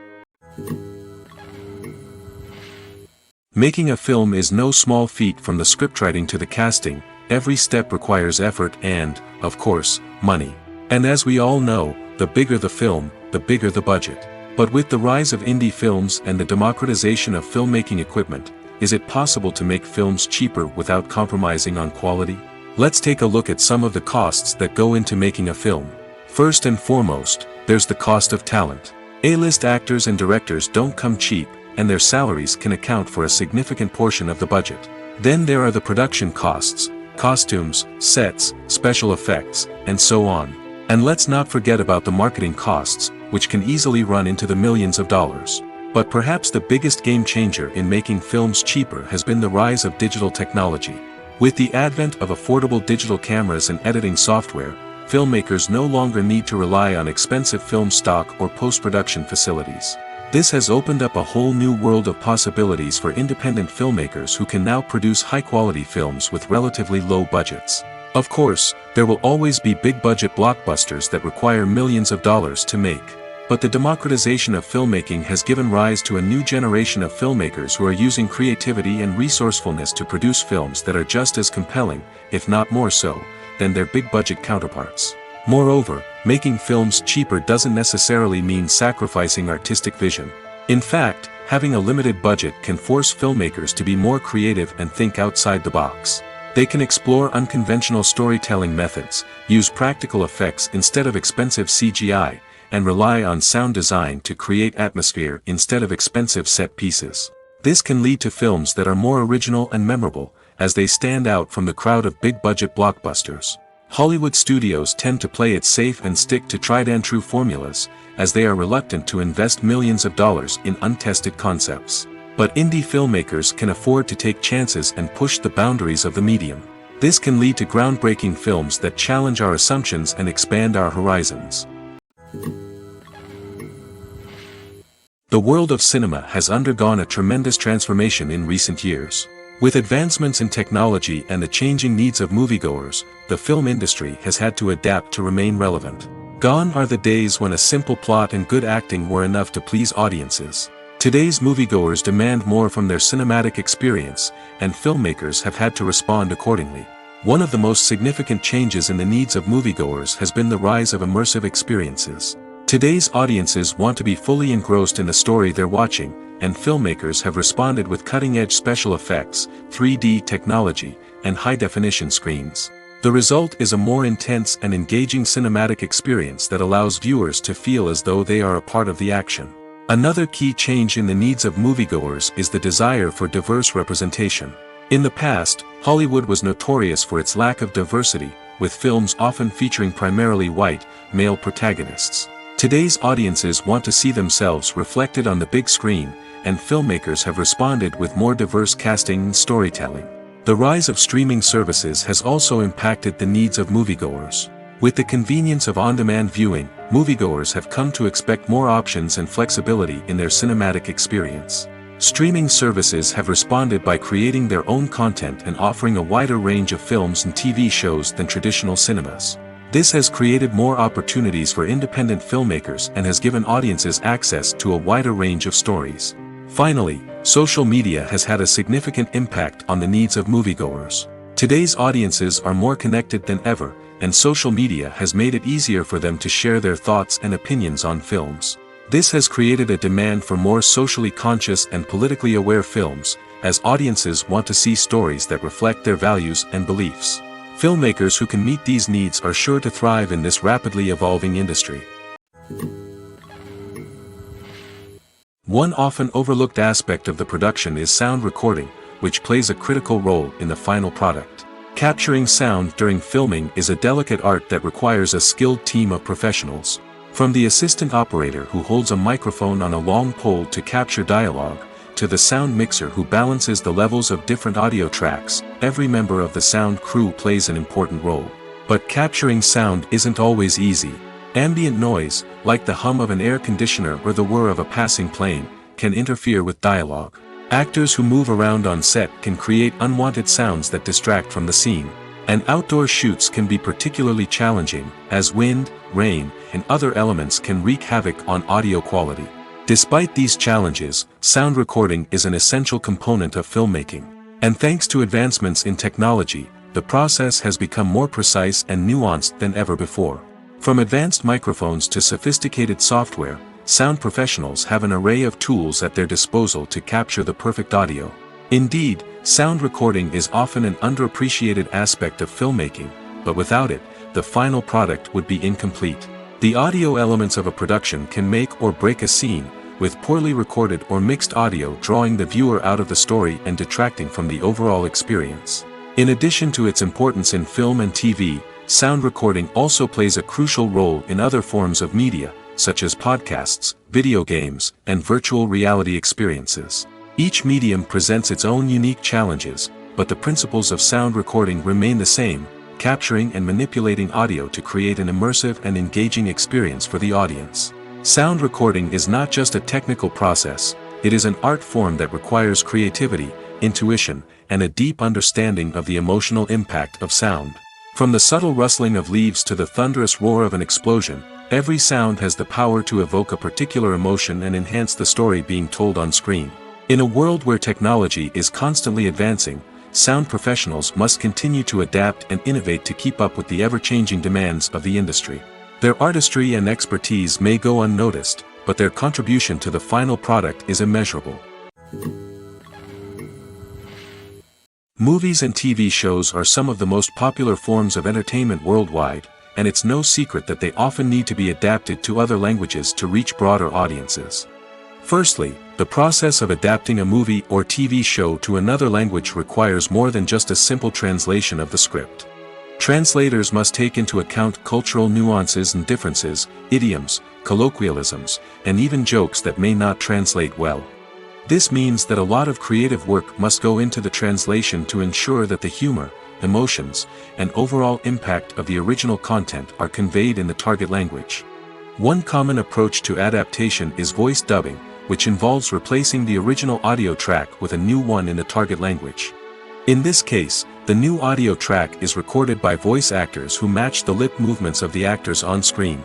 Speaker 1: Making a film is no small feat. From the scriptwriting to the casting, every step requires effort and, of course, money. And as we all know, the bigger the film, the bigger the budget. But with the rise of indie films and the democratization of filmmaking equipment, is it possible to make films cheaper without compromising on quality? Let's take a look at some of the costs that go into making a film. First and foremost, there's the cost of talent. A-list actors and directors don't come cheap, and their salaries can account for a significant portion of the budget. Then there are the production costs, costumes, sets, special effects, and so on. And let's not forget about the marketing costs, which can easily run into the millions of dollars. But perhaps the biggest game changer in making films cheaper has been the rise of digital technology. With the advent of affordable digital cameras and editing software, filmmakers no longer need to rely on expensive film stock or post-production facilities. This has opened up a whole new world of possibilities for independent filmmakers who can now produce high-quality films with relatively low budgets. Of course, there will always be big-budget blockbusters that require millions of dollars to make. But the democratization of filmmaking has given rise to a new generation of filmmakers who are using creativity and resourcefulness to produce films that are just as compelling, if not more so, than their big-budget counterparts. Moreover, making films cheaper doesn't necessarily mean sacrificing artistic vision. In fact, having a limited budget can force filmmakers to be more creative and think outside the box. They can explore unconventional storytelling methods, use practical effects instead of expensive CGI, and rely on sound design to create atmosphere instead of expensive set pieces. This can lead to films that are more original and memorable, as they stand out from the crowd of big-budget blockbusters. Hollywood studios tend to play it safe and stick to tried-and-true formulas, as they are reluctant to invest millions of dollars in untested concepts. But indie filmmakers can afford to take chances and push the boundaries of the medium. This can lead to groundbreaking films that challenge our assumptions and expand our horizons. The world of cinema has undergone a tremendous transformation in recent years. With advancements in technology and the changing needs of moviegoers, the film industry has had to adapt to remain relevant. Gone are the days when a simple plot and good acting were enough to please audiences. Today's moviegoers demand more from their cinematic experience, and filmmakers have had to respond accordingly. One of the most significant changes in the needs of moviegoers has been the rise of immersive experiences. Today's audiences want to be fully engrossed in the story they're watching, and filmmakers have responded with cutting-edge special effects, 3D technology, and high-definition screens. The result is a more intense and engaging cinematic experience that allows viewers to feel as though they are a part of the action. Another key change in the needs of moviegoers is the desire for diverse representation. In the past, Hollywood was notorious for its lack of diversity, with films often featuring primarily white, male protagonists. Today's audiences want to see themselves reflected on the big screen, and filmmakers have responded with more diverse casting and storytelling. The rise of streaming services has also impacted the needs of moviegoers. With the convenience of on-demand viewing, moviegoers have come to expect more options and flexibility in their cinematic experience. Streaming services have responded by creating their own content and offering a wider range of films and TV shows than traditional cinemas. This has created more opportunities for independent filmmakers and has given audiences access to a wider range of stories. Finally, social media has had a significant impact on the needs of moviegoers. Today's audiences are more connected than ever, and social media has made it easier for them to share their thoughts and opinions on films. This has created a demand for more socially conscious and politically aware films, as audiences want to see stories that reflect their values and beliefs. Filmmakers who can meet these needs are sure to thrive in this rapidly evolving industry. One often overlooked aspect of the production is sound recording, which plays a critical role in the final product. Capturing sound during filming is a delicate art that requires a skilled team of professionals. From the assistant operator who holds a microphone on a long pole to capture dialogue, to the sound mixer who balances the levels of different audio tracks, every member of the sound crew plays an important role. But capturing sound isn't always easy. Ambient noise, like the hum of an air conditioner or the whir of a passing plane, can interfere with dialogue. Actors who move around on set can create unwanted sounds that distract from the scene. And outdoor shoots can be particularly challenging, as wind, rain, and other elements can wreak havoc on audio quality. Despite these challenges, sound recording is an essential component of filmmaking. And thanks to advancements in technology, the process has become more precise and nuanced than ever before. From advanced microphones to sophisticated software, sound professionals have an array of tools at their disposal to capture the perfect audio. Indeed, sound recording is often an underappreciated aspect of filmmaking, but without it, the final product would be incomplete. The audio elements of a production can make or break a scene, with poorly recorded or mixed audio drawing the viewer out of the story and detracting from the overall experience. In addition to its importance in film and TV, sound recording also plays a crucial role in other forms of media, such as podcasts, video games, and virtual reality experiences. Each medium presents its own unique challenges, but the principles of sound recording remain the same, capturing and manipulating audio to create an immersive and engaging experience for the audience. Sound recording is not just a technical process, it is an art form that requires creativity, intuition, and a deep understanding of the emotional impact of sound. From the subtle rustling of leaves to the thunderous roar of an explosion, every sound has the power to evoke a particular emotion and enhance the story being told on screen. In a world where technology is constantly advancing, sound professionals must continue to adapt and innovate to keep up with the ever-changing demands of the industry. Their artistry and expertise may go unnoticed, but their contribution to the final product is immeasurable. Movies and TV shows are some of the most popular forms of entertainment worldwide, and it's no secret that they often need to be adapted to other languages to reach broader audiences. Firstly, the process of adapting a movie or TV show to another language requires more than just a simple translation of the script. Translators must take into account cultural nuances and differences, idioms, colloquialisms, and even jokes that may not translate well. This means that a lot of creative work must go into the translation to ensure that the humor, emotions, and overall impact of the original content are conveyed in the target language. One common approach to adaptation is voice dubbing, which involves replacing the original audio track with a new one in the target language. In this case, the new audio track is recorded by voice actors who match the lip movements of the actors on screen.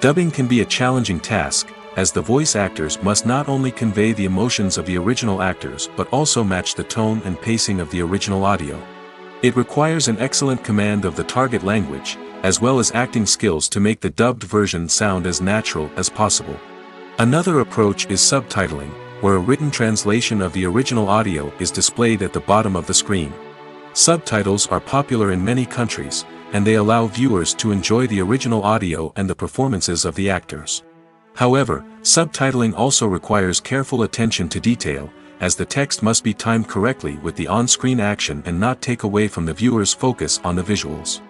Speaker 1: Dubbing can be a challenging task, as the voice actors must not only convey the emotions of the original actors but also match the tone and pacing of the original audio. It requires an excellent command of the target language, as well as acting skills to make the dubbed version sound as natural as possible. Another approach is subtitling, where a written translation of the original audio is displayed at the bottom of the screen. Subtitles are popular in many countries, and they allow viewers to enjoy the original audio and the performances of the actors. However, subtitling also requires careful attention to detail, as the text must be timed correctly with the on-screen action and not take away from the viewer's focus on the visuals.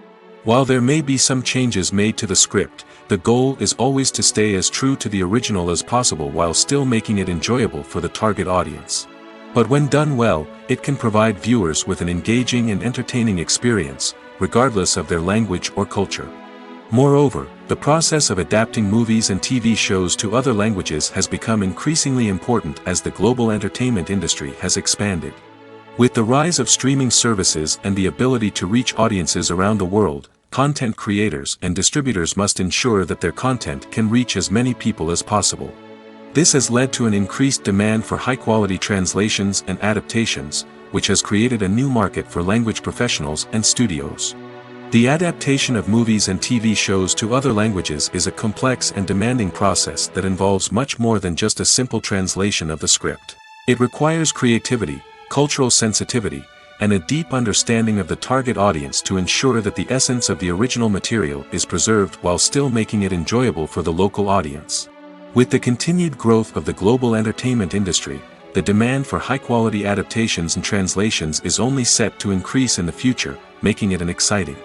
Speaker 1: While there may be some changes made to the script, the goal is always to stay as true to the original as possible while still making it enjoyable for the target audience. But when done well, it can provide viewers with an engaging and entertaining experience, regardless of their language or culture. Moreover, the process of adapting movies and TV shows to other languages has become increasingly important as the global entertainment industry has expanded. With the rise of streaming services and the ability to reach audiences around the world, content creators and distributors must ensure that their content can reach as many people as possible. This has led to an increased demand for high-quality translations and adaptations, which has created a new market for language professionals and studios. The adaptation of movies and TV shows to other languages is a complex and demanding process that involves much more than just a simple translation of the script. It requires creativity, cultural sensitivity, and a deep understanding of the target audience to ensure that the essence of the original material is preserved while still making it enjoyable for the local audience. With the continued growth of the global entertainment industry, the demand for high-quality adaptations and translations is only set to increase in the future, making it an exciting.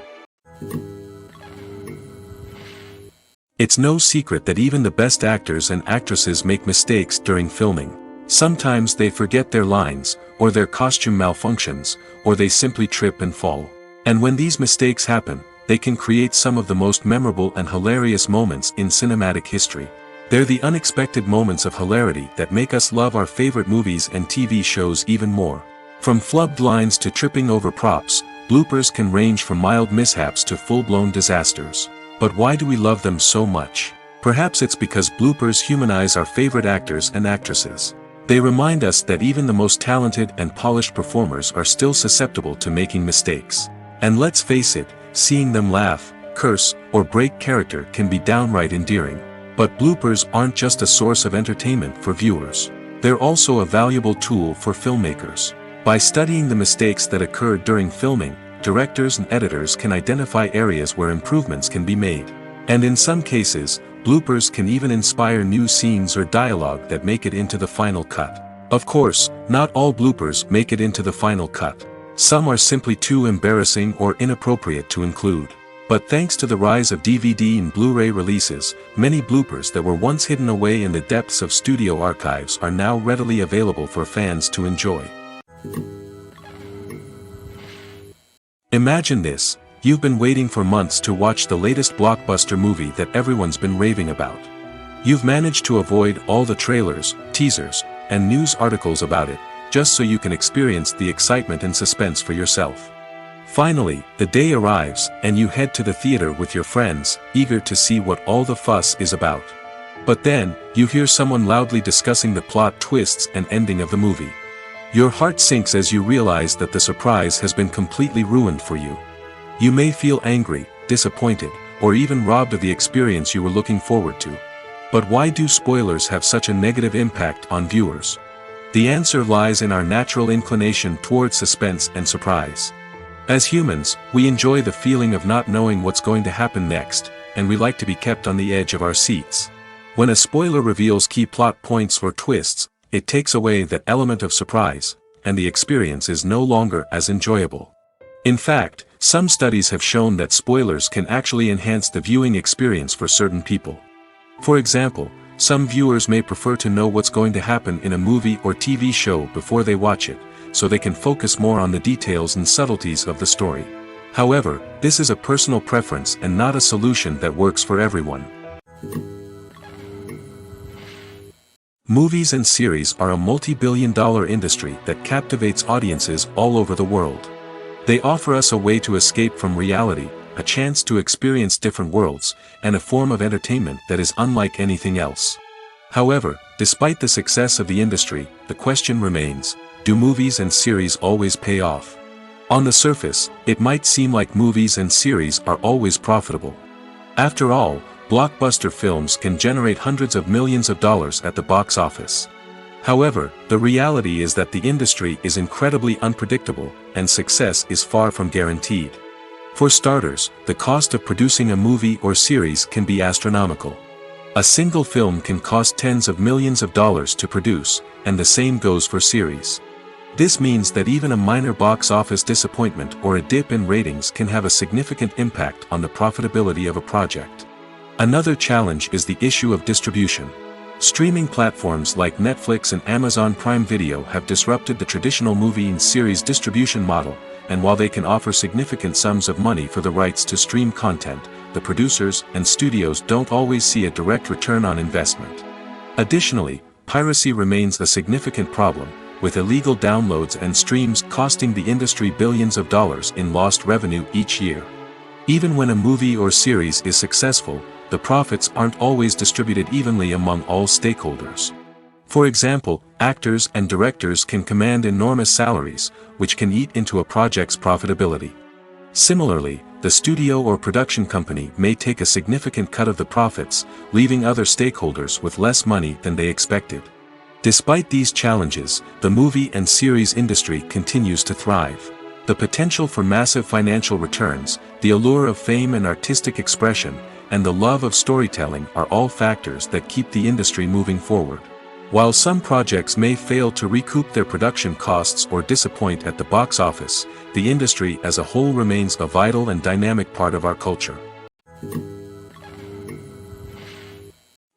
Speaker 1: It's no secret that even the best actors and actresses make mistakes during filming. Sometimes they forget their lines, or their costume malfunctions, or they simply trip and fall. And when these mistakes happen, they can create some of the most memorable and hilarious moments in cinematic history. They're the unexpected moments of hilarity that make us love our favorite movies and TV shows even more. From flubbed lines to tripping over props, bloopers can range from mild mishaps to full-blown disasters. But why do we love them so much? Perhaps it's because bloopers humanize our favorite actors and actresses. They remind us that even the most talented and polished performers are still susceptible to making mistakes. And let's face it, seeing them laugh, curse, or break character can be downright endearing. But bloopers aren't just a source of entertainment for viewers. They're also a valuable tool for filmmakers. By studying the mistakes that occurred during filming, directors and editors can identify areas where improvements can be made. And in some cases, bloopers can even inspire new scenes or dialogue that make it into the final cut. Of course, not all bloopers make it into the final cut. Some are simply too embarrassing or inappropriate to include. But thanks to the rise of DVD and Blu-ray releases, many bloopers that were once hidden away in the depths of studio archives are now readily available for fans to enjoy. Imagine this: you've been waiting for months to watch the latest blockbuster movie that everyone's been raving about. You've managed to avoid all the trailers, teasers, and news articles about it, just so you can experience the excitement and suspense for yourself. Finally, the day arrives, and you head to the theater with your friends, eager to see what all the fuss is about. But then, you hear someone loudly discussing the plot twists and ending of the movie. Your heart sinks as you realize that the surprise has been completely ruined for you. You may feel angry, disappointed, or even robbed of the experience you were looking forward to. But why do spoilers have such a negative impact on viewers? The answer lies in our natural inclination towards suspense and surprise. As humans, we enjoy the feeling of not knowing what's going to happen next, and we like to be kept on the edge of our seats. When a spoiler reveals key plot points or twists, it takes away that element of surprise, and the experience is no longer as enjoyable. In fact, some studies have shown that spoilers can actually enhance the viewing experience for certain people. For example, some viewers may prefer to know what's going to happen in a movie or TV show before they watch it, so they can focus more on the details and subtleties of the story. However, this is a personal preference and not a solution that works for everyone. Movies and series are a multi-billion-dollar industry that captivates audiences all over the world. They offer us a way to escape from reality, a chance to experience different worlds, and a form of entertainment that is unlike anything else. However, despite the success of the industry, the question remains: do movies and series always pay off? On the surface, it might seem like movies and series are always profitable. After all, blockbuster films can generate hundreds of millions of dollars at the box office. However, the reality is that the industry is incredibly unpredictable, and success is far from guaranteed. For starters, the cost of producing a movie or series can be astronomical. A single film can cost tens of millions of dollars to produce, and the same goes for series. This means that even a minor box office disappointment or a dip in ratings can have a significant impact on the profitability of a project. Another challenge is the issue of distribution. Streaming platforms like Netflix and Amazon Prime Video have disrupted the traditional movie and series distribution model, and while they can offer significant sums of money for the rights to stream content, the producers and studios don't always see a direct return on investment. Additionally, piracy remains a significant problem, with illegal downloads and streams costing the industry billions of dollars in lost revenue each year. Even when a movie or series is successful, the profits aren't always distributed evenly among all stakeholders. For example, actors and directors can command enormous salaries, which can eat into a project's profitability. Similarly, the studio or production company may take a significant cut of the profits, leaving other stakeholders with less money than they expected. Despite these challenges, the movie and series industry continues to thrive. The potential for massive financial returns, the allure of fame and artistic expression, and the love of storytelling are all factors that keep the industry moving forward. While some projects may fail to recoup their production costs or disappoint at the box office, the industry as a whole remains a vital and dynamic part of our culture.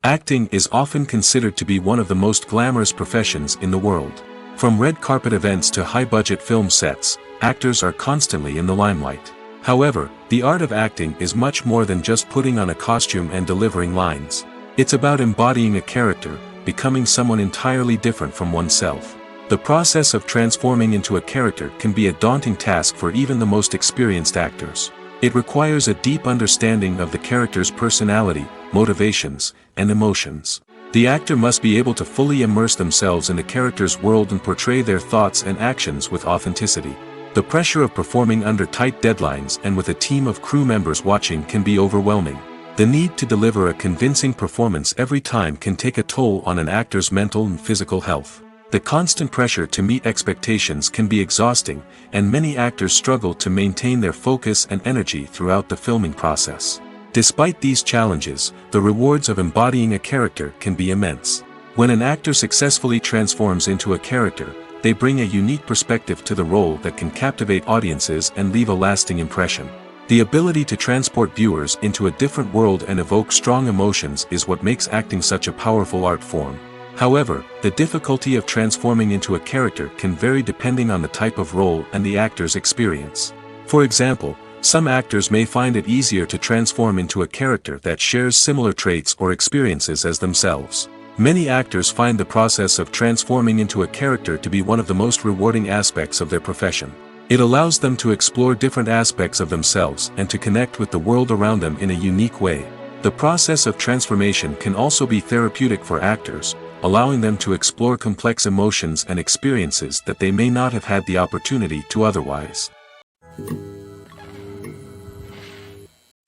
Speaker 1: Acting is often considered to be one of the most glamorous professions in the world. From red carpet events to high-budget film sets, actors are constantly in the limelight. However, the art of acting is much more than just putting on a costume and delivering lines. It's about embodying a character, becoming someone entirely different from oneself. The process of transforming into a character can be a daunting task for even the most experienced actors. It requires a deep understanding of the character's personality, motivations, and emotions. The actor must be able to fully immerse themselves in the character's world and portray their thoughts and actions with authenticity. The pressure of performing under tight deadlines and with a team of crew members watching can be overwhelming. The need to deliver a convincing performance every time can take a toll on an actor's mental and physical health. The constant pressure to meet expectations can be exhausting, and many actors struggle to maintain their focus and energy throughout the filming process. Despite these challenges, the rewards of embodying a character can be immense. When an actor successfully transforms into a character, they bring a unique perspective to the role that can captivate audiences and leave a lasting impression. The ability to transport viewers into a different world and evoke strong emotions is what makes acting such a powerful art form. However, the difficulty of transforming into a character can vary depending on the type of role and the actor's experience. For example, some actors may find it easier to transform into a character that shares similar traits or experiences as themselves. Many actors find the process of transforming into a character to be one of the most rewarding aspects of their profession. It allows them to explore different aspects of themselves and to connect with the world around them in a unique way. The process of transformation can also be therapeutic for actors, allowing them to explore complex emotions and experiences that they may not have had the opportunity to otherwise.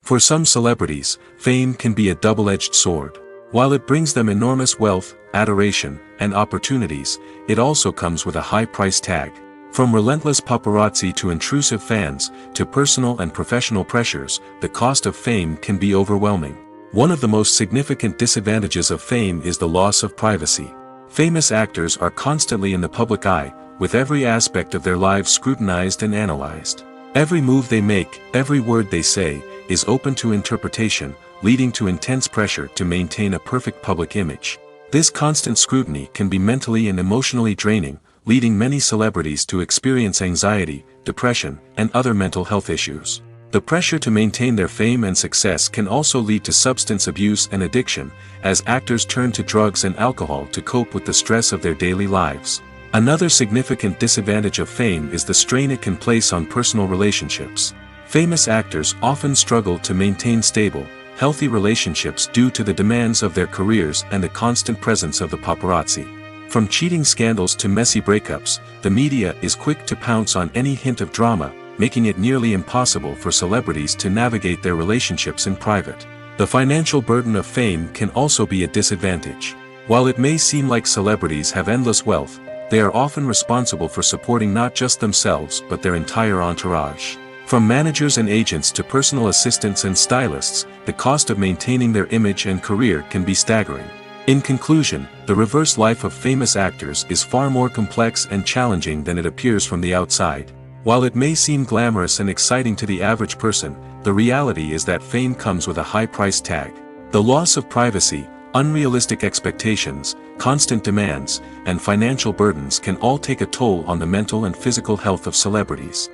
Speaker 1: For some celebrities, fame can be a double-edged sword. While it brings them enormous wealth, adoration, and opportunities, it also comes with a high price tag. From relentless paparazzi to intrusive fans, to personal and professional pressures, the cost of fame can be overwhelming. One of the most significant disadvantages of fame is the loss of privacy. Famous actors are constantly in the public eye, with every aspect of their lives scrutinized and analyzed. Every move they make, every word they say, is open to interpretation, leading to intense pressure to maintain a perfect public image. This constant scrutiny can be mentally and emotionally draining, leading many celebrities to experience anxiety, depression, and other mental health issues. The pressure to maintain their fame and success can also lead to substance abuse and addiction, as actors turn to drugs and alcohol to cope with the stress of their daily lives. Another significant disadvantage of fame is the strain it can place on personal relationships. Famous actors often struggle to maintain stable, healthy relationships due to the demands of their careers and the constant presence of the paparazzi. From cheating scandals to messy breakups, the media is quick to pounce on any hint of drama, making it nearly impossible for celebrities to navigate their relationships in private. The financial burden of fame can also be a disadvantage. While it may seem like celebrities have endless wealth, they are often responsible for supporting not just themselves but their entire entourage. From managers and agents to personal assistants and stylists, the cost of maintaining their image and career can be staggering. In conclusion, the reverse life of famous actors is far more complex and challenging than it appears from the outside. While it may seem glamorous and exciting to the average person, the reality is that fame comes with a high price tag. The loss of privacy, unrealistic expectations, constant demands, and financial burdens can all take a toll on the mental and physical health of celebrities.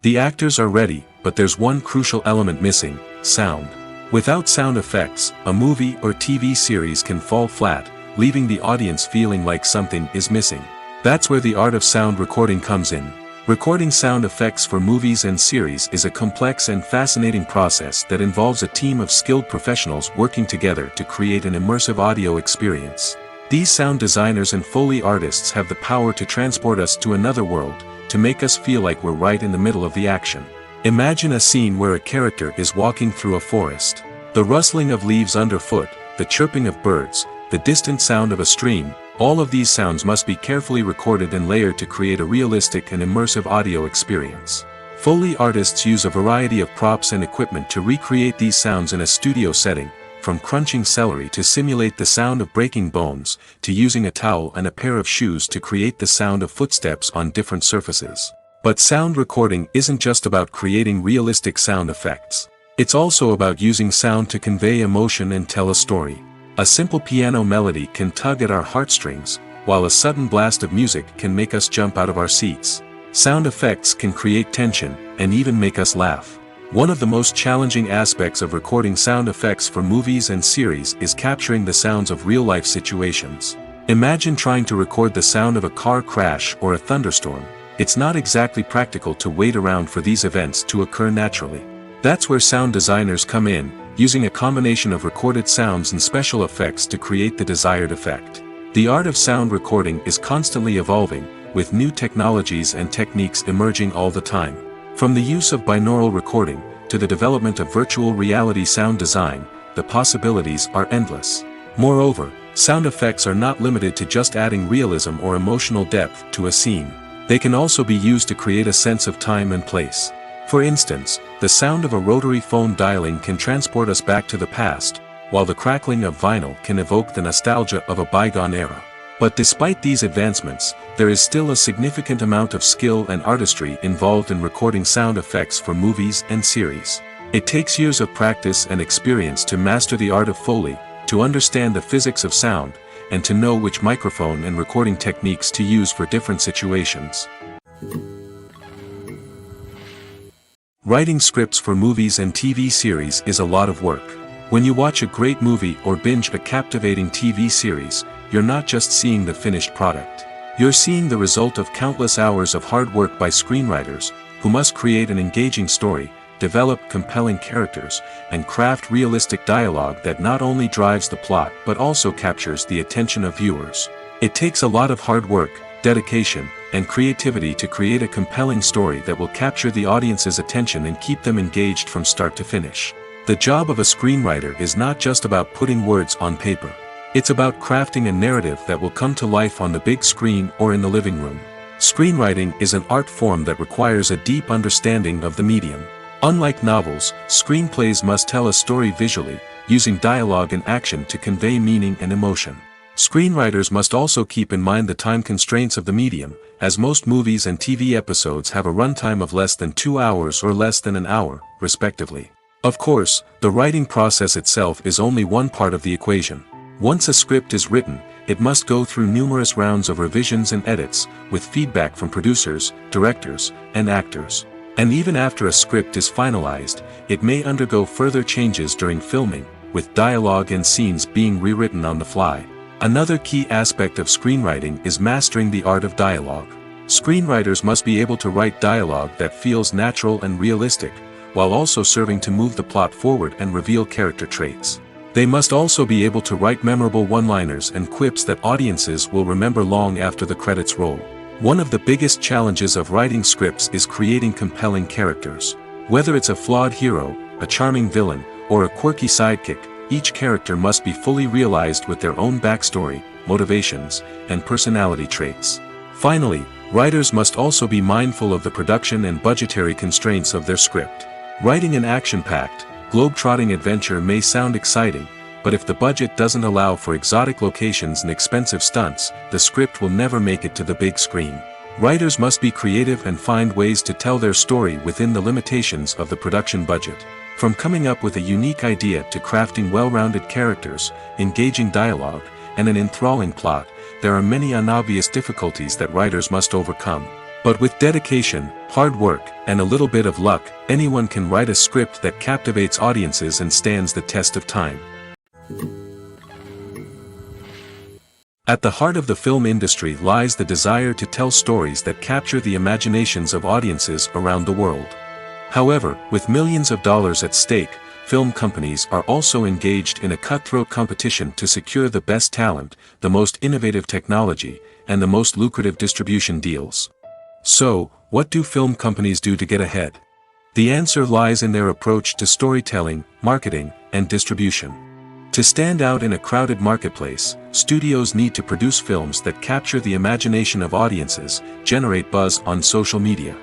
Speaker 1: The actors are ready, but there's one crucial element missing: sound. Without sound effects, a movie or TV series can fall flat, leaving the audience feeling like something is missing. That's where the art of sound recording comes in. Recording sound effects for movies and series is a complex and fascinating process that involves a team of skilled professionals working together to create an immersive audio experience. These sound designers and Foley artists have the power to transport us to another world, to make us feel like we're right in the middle of the action. Imagine a scene where a character is walking through a forest. The rustling of leaves underfoot, the chirping of birds, the distant sound of a stream, all of these sounds must be carefully recorded and layered to create a realistic and immersive audio experience. Foley artists use a variety of props and equipment to recreate these sounds in a studio setting, from crunching celery to simulate the sound of breaking bones, to using a towel and a pair of shoes to create the sound of footsteps on different surfaces. But sound recording isn't just about creating realistic sound effects. It's also about using sound to convey emotion and tell a story. A simple piano melody can tug at our heartstrings, while a sudden blast of music can make us jump out of our seats. Sound effects can create tension, and even make us laugh. One of the most challenging aspects of recording sound effects for movies and series is capturing the sounds of real-life situations. Imagine trying to record the sound of a car crash or a thunderstorm. It's not exactly practical to wait around for these events to occur naturally. That's where sound designers come in, using a combination of recorded sounds and special effects to create the desired effect. The art of sound recording is constantly evolving, with new technologies and techniques emerging all the time. From the use of binaural recording, to the development of virtual reality sound design, the possibilities are endless. Moreover, sound effects are not limited to just adding realism or emotional depth to a scene. They can also be used to create a sense of time and place. For instance, the sound of a rotary phone dialing can transport us back to the past, while the crackling of vinyl can evoke the nostalgia of a bygone era. But despite these advancements, there is still a significant amount of skill and artistry involved in recording sound effects for movies and series. It takes years of practice and experience to master the art of Foley, to understand the physics of sound, and to know which microphone and recording techniques to use for different situations. Writing scripts for movies and TV series is a lot of work. When you watch a great movie or binge a captivating TV series, you're not just seeing the finished product. You're seeing the result of countless hours of hard work by screenwriters, who must create an engaging story, develop compelling characters, and craft realistic dialogue that not only drives the plot but also captures the attention of viewers. It takes a lot of hard work, dedication, and creativity to create a compelling story that will capture the audience's attention and keep them engaged from start to finish. The job of a screenwriter is not just about putting words on paper. It's about crafting a narrative that will come to life on the big screen or in the living room. Screenwriting is an art form that requires a deep understanding of the medium. Unlike novels, screenplays must tell a story visually, using dialogue and action to convey meaning and emotion. Screenwriters must also keep in mind the time constraints of the medium, as most movies and TV episodes have a runtime of less than 2 hours or less than an hour, respectively. Of course, the writing process itself is only one part of the equation. Once a script is written, it must go through numerous rounds of revisions and edits, with feedback from producers, directors, and actors. And even after a script is finalized, it may undergo further changes during filming, with dialogue and scenes being rewritten on the fly. Another key aspect of screenwriting is mastering the art of dialogue. Screenwriters must be able to write dialogue that feels natural and realistic, while also serving to move the plot forward and reveal character traits. They must also be able to write memorable one-liners and quips that audiences will remember long after the credits roll. One of the biggest challenges of writing scripts is creating compelling characters. Whether it's a flawed hero, a charming villain, or a quirky sidekick, each character must be fully realized with their own backstory, motivations, and personality traits. Finally, writers must also be mindful of the production and budgetary constraints of their script. Writing an action-packed, globe-trotting adventure may sound exciting, but if the budget doesn't allow for exotic locations and expensive stunts, the script will never make it to the big screen. Writers must be creative and find ways to tell their story within the limitations of the production budget. From coming up with a unique idea to crafting well-rounded characters, engaging dialogue, and an enthralling plot, there are many unobvious difficulties that writers must overcome. But with dedication, hard work, and a little bit of luck, anyone can write a script that captivates audiences and stands the test of time. At the heart of the film industry lies the desire to tell stories that capture the imaginations of audiences around the world. However, with millions of dollars at stake, film companies are also engaged in a cutthroat competition to secure the best talent, the most innovative technology, and the most lucrative distribution deals. So, what do film companies do to get ahead? The answer lies in their approach to storytelling, marketing, and distribution. To stand out in a crowded marketplace, studios need to produce films that capture the imagination of audiences, generate buzz on social media.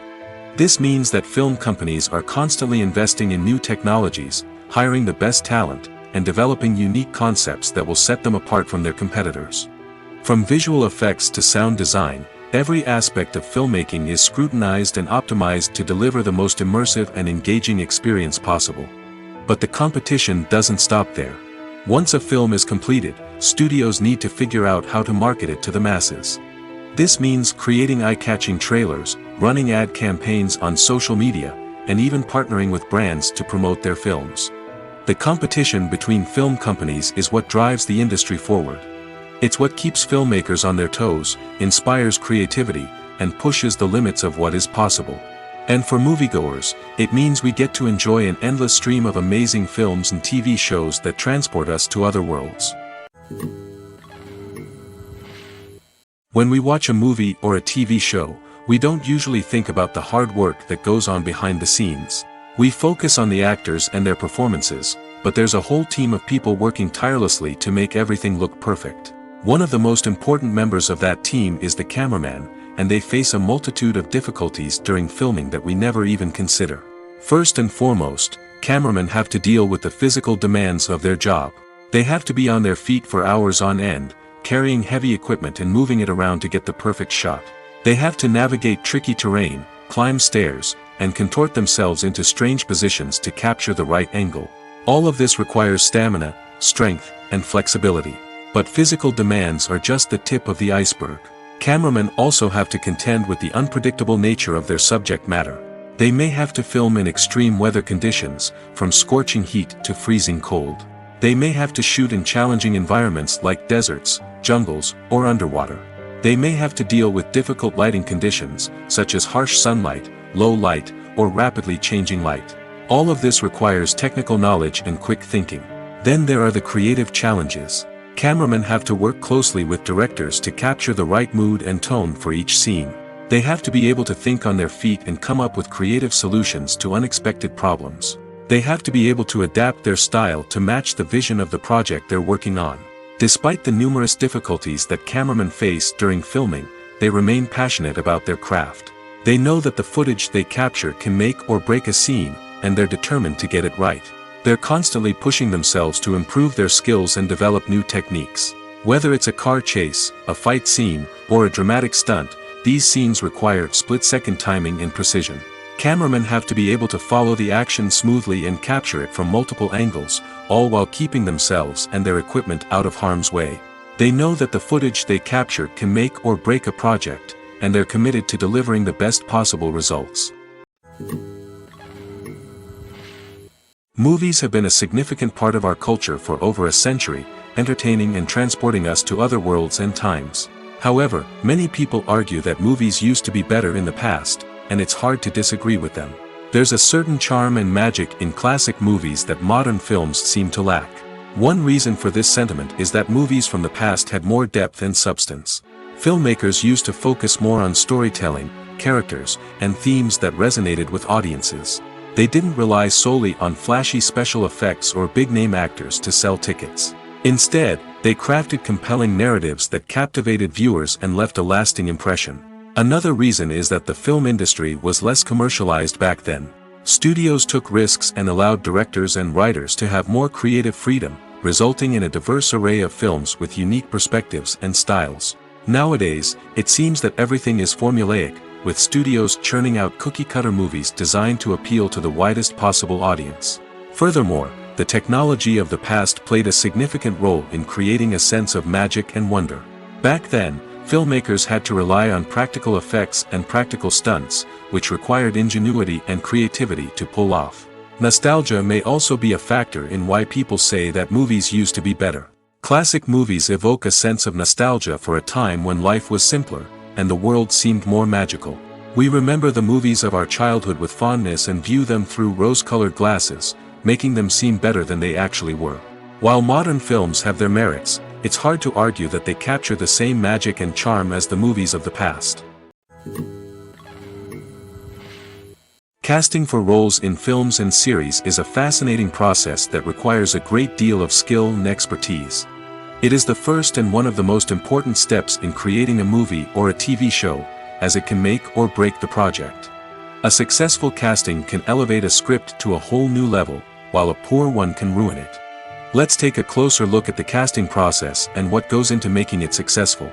Speaker 1: This means that film companies are constantly investing in new technologies, hiring the best talent, and developing unique concepts that will set them apart from their competitors. From visual effects to sound design, every aspect of filmmaking is scrutinized and optimized to deliver the most immersive and engaging experience possible. But the competition doesn't stop there. Once a film is completed, studios need to figure out how to market it to the masses. This means creating eye-catching trailers, running ad campaigns on social media, and even partnering with brands to promote their films. The competition between film companies is what drives the industry forward. It's what keeps filmmakers on their toes, inspires creativity, and pushes the limits of what is possible. And for moviegoers, it means we get to enjoy an endless stream of amazing films and TV shows that transport us to other worlds. When we watch a movie or a TV show, we don't usually think about the hard work that goes on behind the scenes. We focus on the actors and their performances, but there's a whole team of people working tirelessly to make everything look perfect. One of the most important members of that team is the cameraman, and they face a multitude of difficulties during filming that we never even consider. First and foremost, cameramen have to deal with the physical demands of their job. They have to be on their feet for hours on end, carrying heavy equipment and moving it around to get the perfect shot. They have to navigate tricky terrain, climb stairs, and contort themselves into strange positions to capture the right angle. All of this requires stamina, strength, and flexibility. But physical demands are just the tip of the iceberg. Cameramen also have to contend with the unpredictable nature of their subject matter. They may have to film in extreme weather conditions, from scorching heat to freezing cold. They may have to shoot in challenging environments like deserts, jungles, or underwater. They may have to deal with difficult lighting conditions, such as harsh sunlight, low light, or rapidly changing light. All of this requires technical knowledge and quick thinking. Then there are the creative challenges. Cameramen have to work closely with directors to capture the right mood and tone for each scene. They have to be able to think on their feet and come up with creative solutions to unexpected problems. They have to be able to adapt their style to match the vision of the project they're working on. Despite the numerous difficulties that cameramen face during filming, they remain passionate about their craft. They know that the footage they capture can make or break a scene, and they're determined to get it right. They're constantly pushing themselves to improve their skills and develop new techniques. Whether it's a car chase, a fight scene, or a dramatic stunt, these scenes require split-second timing and precision. Cameramen have to be able to follow the action smoothly and capture it from multiple angles, all while keeping themselves and their equipment out of harm's way. They know that the footage they capture can make or break a project, and they're committed to delivering the best possible results. Movies have been a significant part of our culture for over a century, entertaining and transporting us to other worlds and times. However, many people argue that movies used to be better in the past, and it's hard to disagree with them. There's a certain charm and magic in classic movies that modern films seem to lack. One reason for this sentiment is that movies from the past had more depth and substance. Filmmakers used to focus more on storytelling, characters, and themes that resonated with audiences. They didn't rely solely on flashy special effects or big-name actors to sell tickets. Instead, they crafted compelling narratives that captivated viewers and left a lasting impression. Another reason is that the film industry was less commercialized back then. Studios took risks and allowed directors and writers to have more creative freedom, resulting in a diverse array of films with unique perspectives and styles. Nowadays, it seems that everything is formulaic, with studios churning out cookie-cutter movies designed to appeal to the widest possible audience. Furthermore, the technology of the past played a significant role in creating a sense of magic and wonder. Back then, filmmakers had to rely on practical effects and practical stunts, which required ingenuity and creativity to pull off. Nostalgia may also be a factor in why people say that movies used to be better. Classic movies evoke a sense of nostalgia for a time when life was simpler, and the world seemed more magical. We remember the movies of our childhood with fondness and view them through rose-colored glasses, making them seem better than they actually were. While modern films have their merits, it's hard to argue that they capture the same magic and charm as the movies of the past. Casting for roles in films and series is a fascinating process that requires a great deal of skill and expertise. It is the first and one of the most important steps in creating a movie or a TV show, as it can make or break the project. A successful casting can elevate a script to a whole new level, while a poor one can ruin it. Let's take a closer look at the casting process and what goes into making it successful.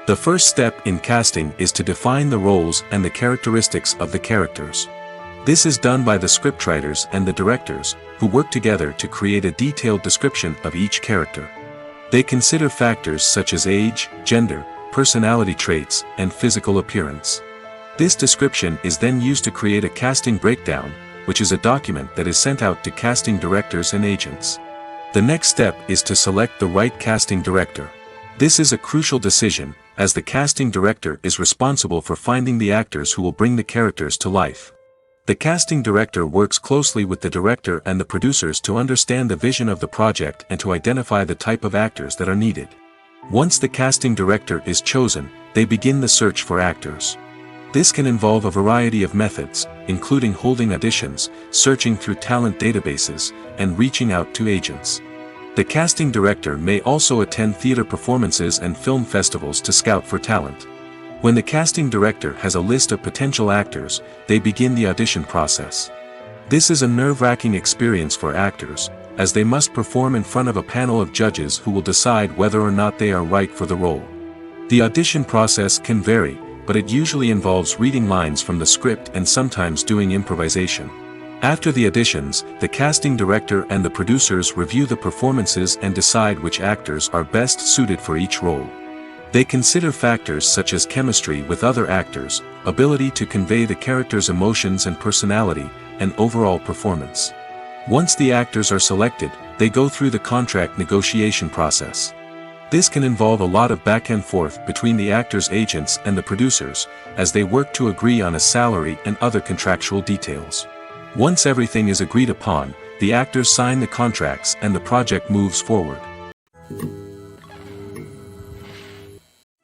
Speaker 1: The first step in casting is to define the roles and the characteristics of the characters. This is done by the scriptwriters and the directors, who work together to create a detailed description of each character. They consider factors such as age, gender, personality traits, and physical appearance. This description is then used to create a casting breakdown, which is a document that is sent out to casting directors and agents. The next step is to select the right casting director. This is a crucial decision, as the casting director is responsible for finding the actors who will bring the characters to life. The casting director works closely with the director and the producers to understand the vision of the project and to identify the type of actors that are needed. Once the casting director is chosen, they begin the search for actors. This can involve a variety of methods, including holding auditions, searching through talent databases, and reaching out to agents. The casting director may also attend theater performances and film festivals to scout for talent. When the casting director has a list of potential actors, they begin the audition process. This is a nerve-wracking experience for actors, as they must perform in front of a panel of judges who will decide whether or not they are right for the role. The audition process can vary, but it usually involves reading lines from the script and sometimes doing improvisation. After the auditions, the casting director and the producers review the performances and decide which actors are best suited for each role. They consider factors such as chemistry with other actors, ability to convey the character's emotions and personality, and overall performance. Once the actors are selected, they go through the contract negotiation process. This can involve a lot of back and forth between the actors' agents and the producers, as they work to agree on a salary and other contractual details. Once everything is agreed upon, the actors sign the contracts and the project moves forward.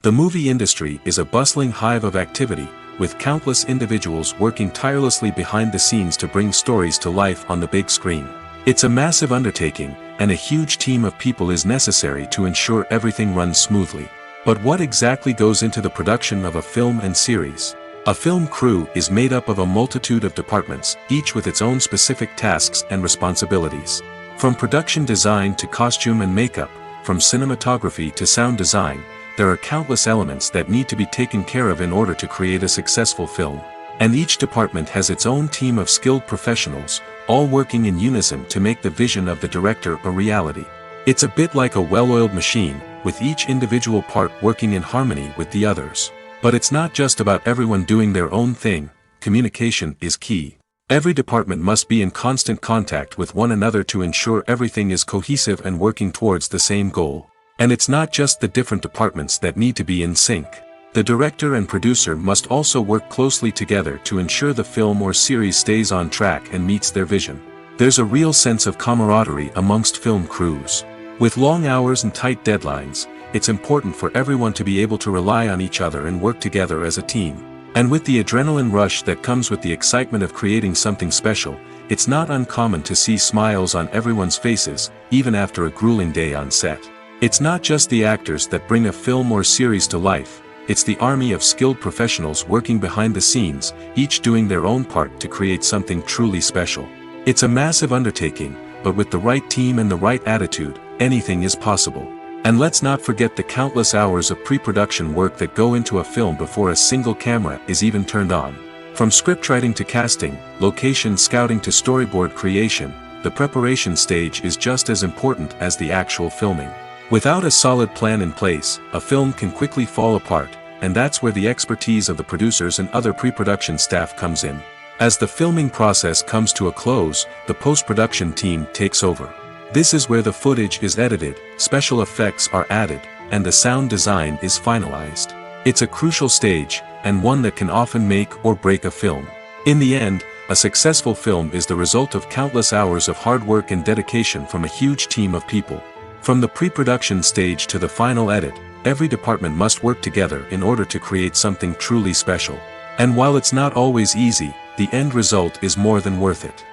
Speaker 1: The movie industry is a bustling hive of activity, with countless individuals working tirelessly behind the scenes to bring stories to life on the big screen. It's a massive undertaking, and a huge team of people is necessary to ensure everything runs smoothly. But what exactly goes into the production of a film and series? A film crew is made up of a multitude of departments, each with its own specific tasks and responsibilities. From production design to costume and makeup, from cinematography to sound design, there are countless elements that need to be taken care of in order to create a successful film. And each department has its own team of skilled professionals, all working in unison to make the vision of the director a reality. It's a bit like a well-oiled machine, with each individual part working in harmony with the others. But it's not just about everyone doing their own thing. Communication is key. Every department must be in constant contact with one another to ensure everything is cohesive and working towards the same goal. And it's not just the different departments that need to be in sync. The director and producer must also work closely together to ensure the film or series stays on track and meets their vision. There's a real sense of camaraderie amongst film crews. With long hours and tight deadlines, it's important for everyone to be able to rely on each other and work together as a team. And with the adrenaline rush that comes with the excitement of creating something special, it's not uncommon to see smiles on everyone's faces, even after a grueling day on set. It's not just the actors that bring a film or series to life. It's the army of skilled professionals working behind the scenes, each doing their own part to create something truly special. It's a massive undertaking, but with the right team and the right attitude, anything is possible. And let's not forget the countless hours of pre-production work that go into a film before a single camera is even turned on. From scriptwriting to casting, location scouting to storyboard creation, the preparation stage is just as important as the actual filming. Without a solid plan in place, a film can quickly fall apart, and that's where the expertise of the producers and other pre-production staff comes in. As the filming process comes to a close, the post-production team takes over. This is where the footage is edited, special effects are added, and the sound design is finalized. It's a crucial stage, and one that can often make or break a film. In the end, a successful film is the result of countless hours of hard work and dedication from a huge team of people. From the pre-production stage to the final edit, every department must work together in order to create something truly special. And while it's not always easy, the end result is more than worth it.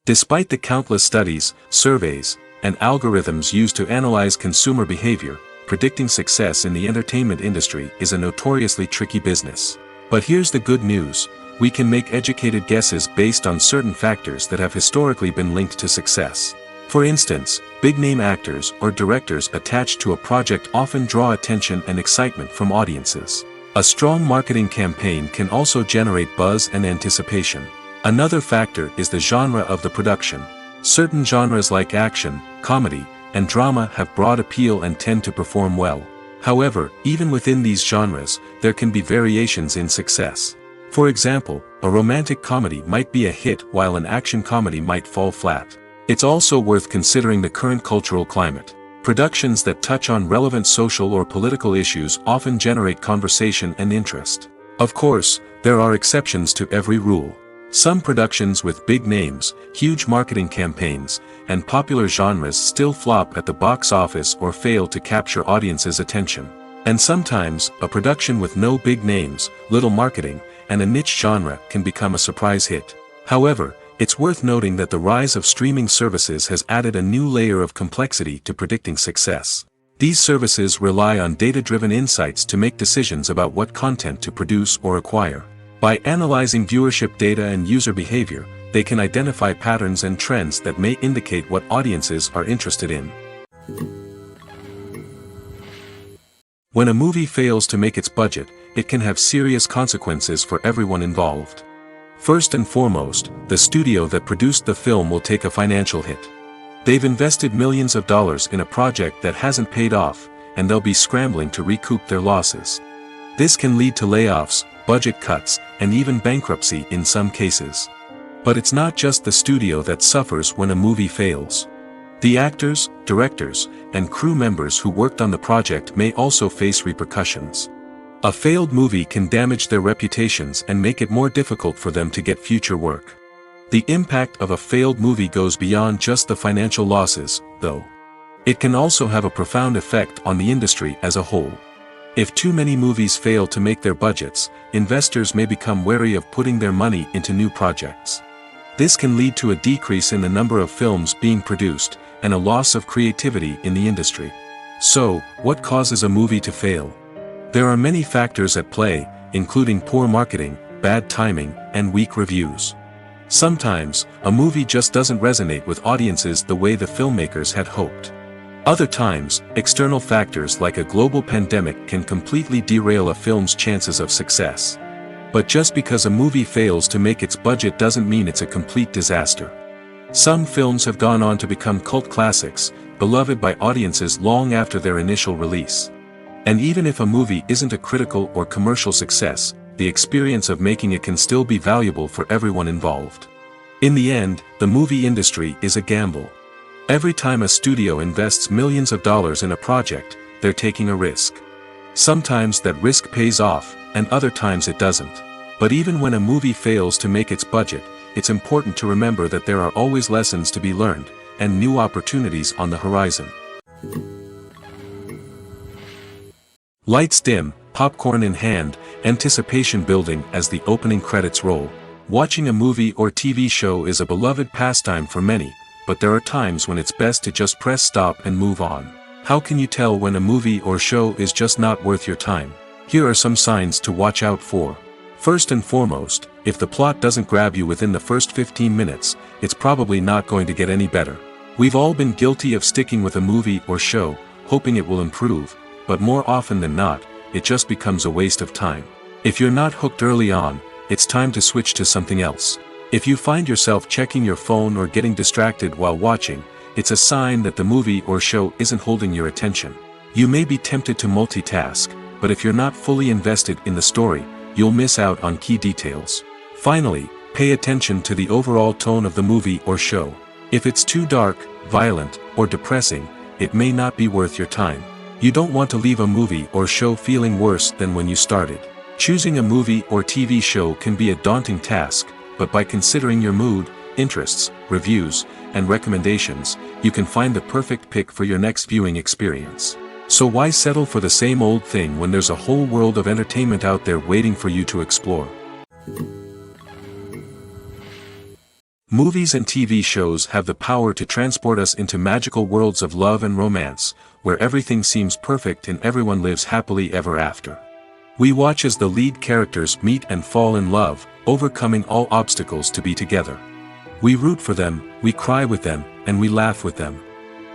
Speaker 1: Despite the countless studies, surveys, and algorithms used to analyze consumer behavior, predicting success in the entertainment industry is a notoriously tricky business. But here's the good news. We can make educated guesses based on certain factors that have historically been linked to success. For instance, big-name actors or directors attached to a project often draw attention and excitement from audiences. A strong marketing campaign can also generate buzz and anticipation. Another factor is the genre of the production. Certain genres like action, comedy, and drama have broad appeal and tend to perform well. However, even within these genres, there can be variations in success. For example, a romantic comedy might be a hit while an action comedy might fall flat. It's also worth considering the current cultural climate. Productions that touch on relevant social or political issues often generate conversation and interest. Of course, there are exceptions to every rule. Some productions with big names, huge marketing campaigns, and popular genres still flop at the box office or fail to capture audiences' attention. And sometimes, a production with no big names, little marketing, and a niche genre can become a surprise hit. However, it's worth noting that the rise of streaming services has added a new layer of complexity to predicting success. These services rely on data-driven insights to make decisions about what content to produce or acquire. By analyzing viewership data and user behavior, they can identify patterns and trends that may indicate what audiences are interested in. When a movie fails to make its budget, it can have serious consequences for everyone involved. First and foremost, the studio that produced the film will take a financial hit. They've invested millions of dollars in a project that hasn't paid off, and they'll be scrambling to recoup their losses. This can lead to layoffs, budget cuts, and even bankruptcy in some cases. But it's not just the studio that suffers when a movie fails. The actors, directors, and crew members who worked on the project may also face repercussions. A failed movie can damage their reputations and make it more difficult for them to get future work. The impact of a failed movie goes beyond just the financial losses, though. It can also have a profound effect on the industry as a whole. If too many movies fail to make their budgets, investors may become wary of putting their money into new projects. This can lead to a decrease in the number of films being produced, and a loss of creativity in the industry. So, what causes a movie to fail? There are many factors at play, including poor marketing, bad timing, and weak reviews. Sometimes, a movie just doesn't resonate with audiences the way the filmmakers had hoped. Other times, external factors like a global pandemic can completely derail a film's chances of success. But just because a movie fails to make its budget doesn't mean it's a complete disaster. Some films have gone on to become cult classics, beloved by audiences long after their initial release. And even if a movie isn't a critical or commercial success, the experience of making it can still be valuable for everyone involved. In the end, the movie industry is a gamble. Every time a studio invests millions of dollars in a project, they're taking a risk. Sometimes that risk pays off, and other times it doesn't. But even when a movie fails to make its budget, it's important to remember that there are always lessons to be learned, and new opportunities on the horizon. Lights dim, popcorn in hand, anticipation building as the opening credits roll. Watching a movie or TV show is a beloved pastime for many, but there are times when it's best to just press stop and move on. How can you tell when a movie or show is just not worth your time? Here are some signs to watch out for. First and foremost, if the plot doesn't grab you within the first 15 minutes, it's probably not going to get any better. We've all been guilty of sticking with a movie or show, hoping it will improve, but more often than not, it just becomes a waste of time. If you're not hooked early on, it's time to switch to something else. If you find yourself checking your phone or getting distracted while watching, it's a sign that the movie or show isn't holding your attention. You may be tempted to multitask, but if you're not fully invested in the story, you'll miss out on key details. Finally, pay attention to the overall tone of the movie or show. If it's too dark, violent, or depressing, it may not be worth your time. You don't want to leave a movie or show feeling worse than when you started. Choosing a movie or TV show can be a daunting task, but by considering your mood, interests, reviews, and recommendations, you can find the perfect pick for your next viewing experience. So why settle for the same old thing when there's a whole world of entertainment out there waiting for you to explore? Movies and TV shows have the power to transport us into magical worlds of love and romance, where everything seems perfect and everyone lives happily ever after. We watch as the lead characters meet and fall in love, overcoming all obstacles to be together. We root for them, we cry with them, and we laugh with them.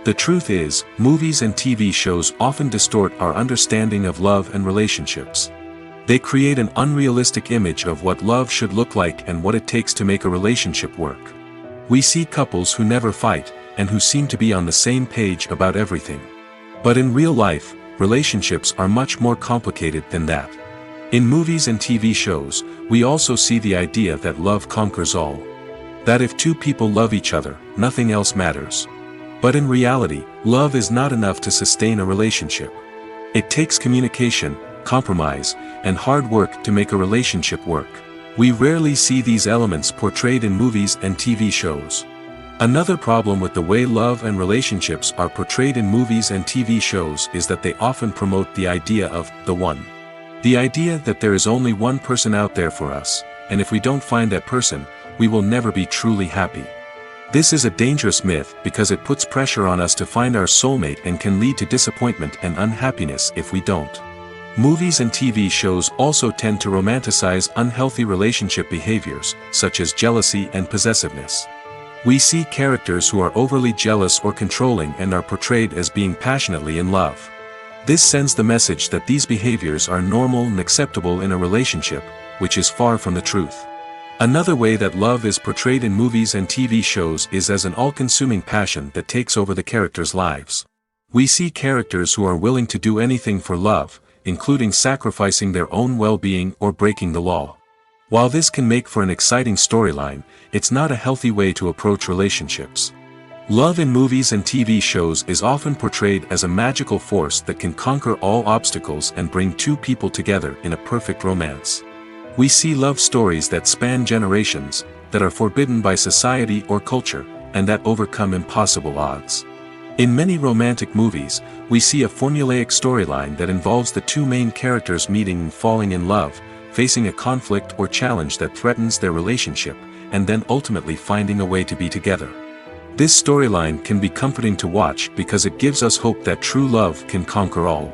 Speaker 1: The truth is, movies and TV shows often distort our understanding of love and relationships. They create an unrealistic image of what love should look like and what it takes to make a relationship work. We see couples who never fight, and who seem to be on the same page about everything. But in real life, relationships are much more complicated than that. In movies and TV shows, we also see the idea that love conquers all. That if two people love each other, nothing else matters. But in reality, love is not enough to sustain a relationship. It takes communication, compromise, and hard work to make a relationship work. We rarely see these elements portrayed in movies and TV shows. Another problem with the way love and relationships are portrayed in movies and TV shows is that they often promote the idea of the one. The idea that there is only one person out there for us, and if we don't find that person, we will never be truly happy. This is a dangerous myth because it puts pressure on us to find our soulmate and can lead to disappointment and unhappiness if we don't. Movies and TV shows also tend to romanticize unhealthy relationship behaviors, such as jealousy and possessiveness. We see characters who are overly jealous or controlling and are portrayed as being passionately in love. This sends the message that these behaviors are normal and acceptable in a relationship, which is far from the truth. Another way that love is portrayed in movies and TV shows is as an all-consuming passion that takes over the characters' lives. We see characters who are willing to do anything for love, including sacrificing their own well-being or breaking the law. While this can make for an exciting storyline, it's not a healthy way to approach relationships. Love in movies and TV shows is often portrayed as a magical force that can conquer all obstacles and bring two people together in a perfect romance. We see love stories that span generations, that are forbidden by society or culture, and that overcome impossible odds. In many romantic movies, we see a formulaic storyline that involves the two main characters meeting and falling in love, facing a conflict or challenge that threatens their relationship, and then ultimately finding a way to be together. This storyline can be comforting to watch because it gives us hope that true love can conquer all.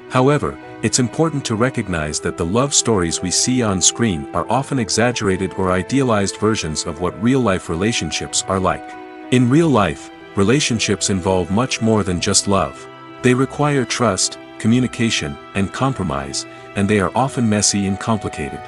Speaker 1: However, it's important to recognize that the love stories we see on screen are often exaggerated or idealized versions of what real-life relationships are like. In real life, relationships involve much more than just love. They require trust, communication, and compromise, and they are often messy and complicated.